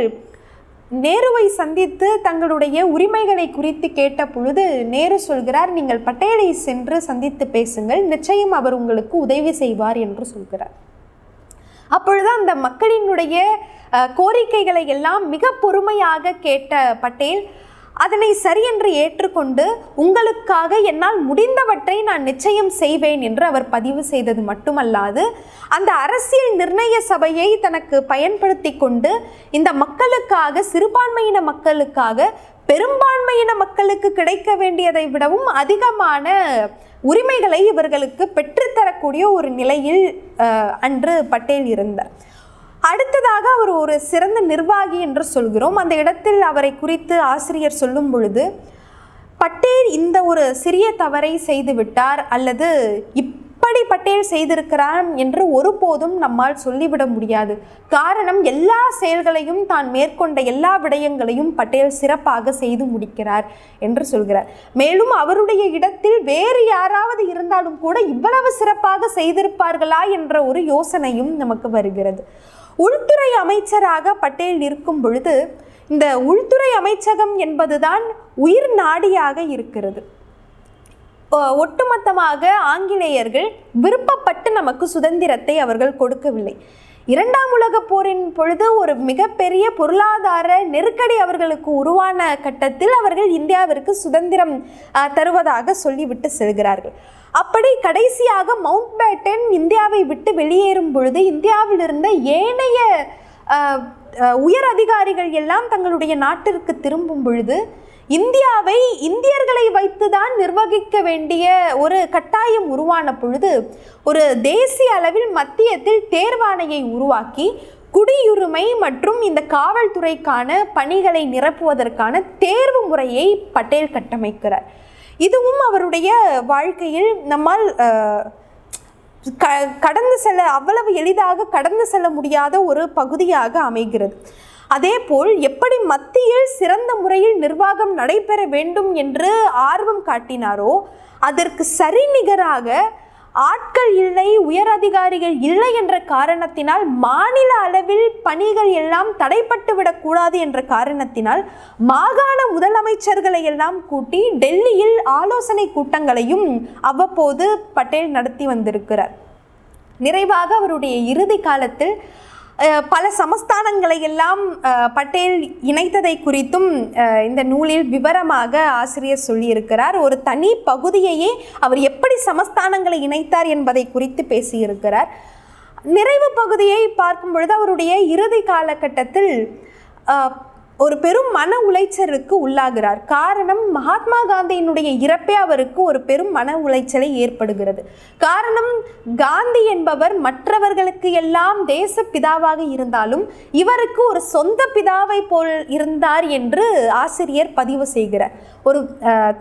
நேருவை சந்தித்து தங்களுடைய உரிமைகளை குறித்து கேட்ட பொழுது நேரு சொல்கிறார், நீங்கள் பட்டேலை சென்று சந்தித்து பேசுங்கள், நிச்சயம் அவர் உங்களுக்கு உதவி செய்வார் என்று சொல்கிறார். அப்பொழுது அந்த மக்களினுடைய கோரிக்கைகளை எல்லாம் மிக பொறுமையாக கேட்ட பட்டேல் அதனை சரியென்று ஏற்றுக்கொண்டு உங்களுக்காக என்னால் முடிந்தவற்றை நான் நிச்சயம் செய்வேன் என்று அவர் பதிவு செய்தது மட்டுமல்லாது அந்த அரசியல் நிர்ணய சபையை தனக்கு பயன்படுத்தி கொண்டு இந்த மக்களுக்காக, சிறுபான்மையின மக்களுக்காக, பெரும்பான்மையின மக்களுக்கு கிடைக்க வேண்டியதை விடவும் அதிகமான உரிமைகளை இவர்களுக்கு பெற்றுத்தரக்கூடிய ஒரு நிலையில் அன்று பட்டேல் இருந்தார். அடுத்ததாக அவர் ஒரு சிறந்த நிர்வாகி என்று சொல்கிறோம். அந்த இடத்தில் அவரை குறித்து ஆசிரியர் சொல்லும் பொழுது, பட்டேல் இந்த ஒரு சிறிய தவறை செய்துவிட்டார் அல்லது இப்படி பட்டேல் செய்திருக்கிறார் என்று ஒருபோதும் நம்மால் சொல்லிவிட முடியாது. காரணம், எல்லா செயல்களையும் தான் மேற்கொண்ட எல்லா விடயங்களையும் பட்டேல் சிறப்பாக செய்து முடிக்கிறார் என்று சொல்கிறார். மேலும் அவருடைய இடத்தில் வேறு யாராவது இருந்தாலும் கூட இவ்வளவு சிறப்பாக செய்திருப்பார்களா என்ற ஒரு யோசனையும் நமக்கு வருகிறது. உள்துறை அமைச்சராக பட்டேல் இருக்கும் பொழுது இந்த உள்துறை அமைச்சகம் என்பதுதான் உயிர் நாடியாக இருக்கிறது. ஒட்டுமொத்தமாக ஆங்கிலேயர்கள் விருப்பப்பட்டு நமக்கு சுதந்திரத்தை அவர்கள் கொடுக்கவில்லை. இரண்டாம் உலகப் போரின் பொழுது ஒரு மிகப்பெரிய பொருளாதார நெருக்கடி அவர்களுக்கு உருவான கட்டத்தில் அவர்கள் இந்தியாவிற்கு சுதந்திரம் தருவதாக சொல்லிவிட்டு செல்கிறார்கள். அப்படி கடைசியாக மவுண்ட் பேட்டன் இந்தியாவை விட்டு வெளியேறும் பொழுது இந்தியாவில் இருந்த ஏனைய உயர் அதிகாரிகள் எல்லாம் தங்களுடைய நாட்டிற்கு திரும்பும் பொழுது இந்தியாவை இந்தியர்களை வைத்துதான் நிர்வகிக்க வேண்டிய ஒரு கட்டாயம் உருவான பொழுது ஒரு தேசிய அளவில் மத்தியத்தில் தேர்வாணையை உருவாக்கி குடியுரிமை மற்றும் இந்த காவல்துறைக்கான பணிகளை நிரப்புவதற்கான தேர்வு முறையை பட்டேல் கட்டமைக்கிறார். இதுவும் அவருடைய வாழ்க்கையில் நம்மால் கடந்து செல்ல அவ்வளவு எளிதாக கடந்து செல்ல முடியாத ஒரு பகுதியாக அமைகிறது. அதேபோல் எப்படி மத்தியில் சிறந்த முறையில் நிர்வாகம் நடைபெற வேண்டும் என்று ஆர்வம் காட்டினாரோ அதற்கு சரிநிகராக ஆட்கள் இல்லை, உயர் அதிகாரிகள் இல்லை என்ற காரணத்தினால் மாநில அளவில் பணிகள் எல்லாம் தடைப்பட்டு விடக்கூடாது என்ற காரணத்தினால் மாகாண முதலமைச்சர்களை எல்லாம் கூட்டி டெல்லியில் ஆலோசனை கூட்டங்களையும் அவ்வப்போது பட்டேல் நடத்தி வந்திருக்கிறார். நிறைவாக அவருடைய இறுதி காலத்தில் பல சமஸ்தானங்களை எல்லாம் பட்டேல் இணைத்ததை குறித்தும் இந்த நூலில் விவரமாக ஆசிரியர் சொல்லியிருக்கிறார். ஒரு தனி பகுதியையே அவர் எப்படி சமஸ்தானங்களை இணைத்தார் என்பதை குறித்து பேசியிருக்கிறார். நிறைவு பகுதியை பார்க்கும் பொழுது அவருடைய இறுதி காலகட்டத்தில் ஒரு பெரும் மன உளைச்சலுக்கு உள்ளாகிறார். காரணம், மகாத்மா காந்தியினுடைய இறப்பே அவருக்கு ஒரு பெரும் மன உளைச்சலை ஏற்படுகிறது. காரணம், காந்தி என்பவர் மற்றவர்களுக்கு எல்லாம் தேச பிதாவாக இருந்தாலும் இவருக்கு ஒரு சொந்த பிதாவை போல் இருந்தார் என்று ஆசிரியர் பதிவு செய்கிறார். ஒரு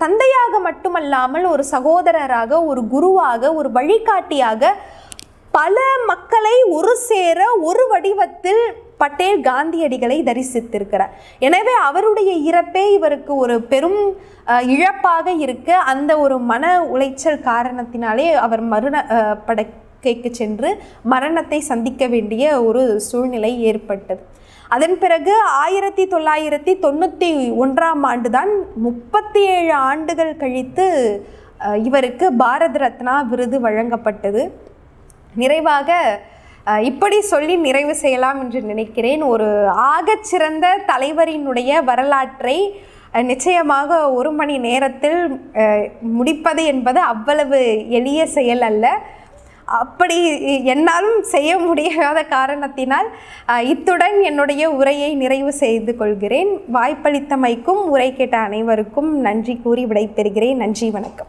தந்தையாக மட்டுமல்லாமல் ஒரு சகோதரராக, ஒரு குருவாக, ஒரு வழிகாட்டியாக பல மக்களை ஒரு சேர ஒரு வடிவத்தில் பட்டேல் காந்தியடிகளை தரிசித்திருக்கிறார். எனவே அவருடைய இறப்பே இவருக்கு ஒரு பெரும் இழப்பாக இருக்க அந்த ஒரு மன உளைச்சல் காரணத்தினாலே அவர் படுக்கைக்கு சென்று மரணத்தை சந்திக்க வேண்டிய ஒரு சூழ்நிலை ஏற்பட்டது. அதன் பிறகு 1991 ஆண்டு தான் 37 ஆண்டுகள் கழித்து இவருக்கு பாரத ரத்னா விருது வழங்கப்பட்டது. நிறைவாக இப்படி சொல்லி நிறைவு செய்யலாம் என்று நினைக்கிறேன். ஒரு ஆகச்சிறந்த தலைவரினுடைய வரலாற்றை நிச்சயமாக 1 மணி நேரத்தில் முடிப்பது என்பது அவ்வளவு எளிய செயல் அல்ல. அப்படி என்னாலும் செய்ய முடியாத காரணத்தினால் இத்துடன் என்னுடைய உரையை நிறைவு செய்து கொள்கிறேன். வாய்ப்பளித்தமைக்கும் உரை கேட்ட அனைவருக்கும் நன்றி கூறி விடைபெறுகிறேன். நன்றி, வணக்கம்.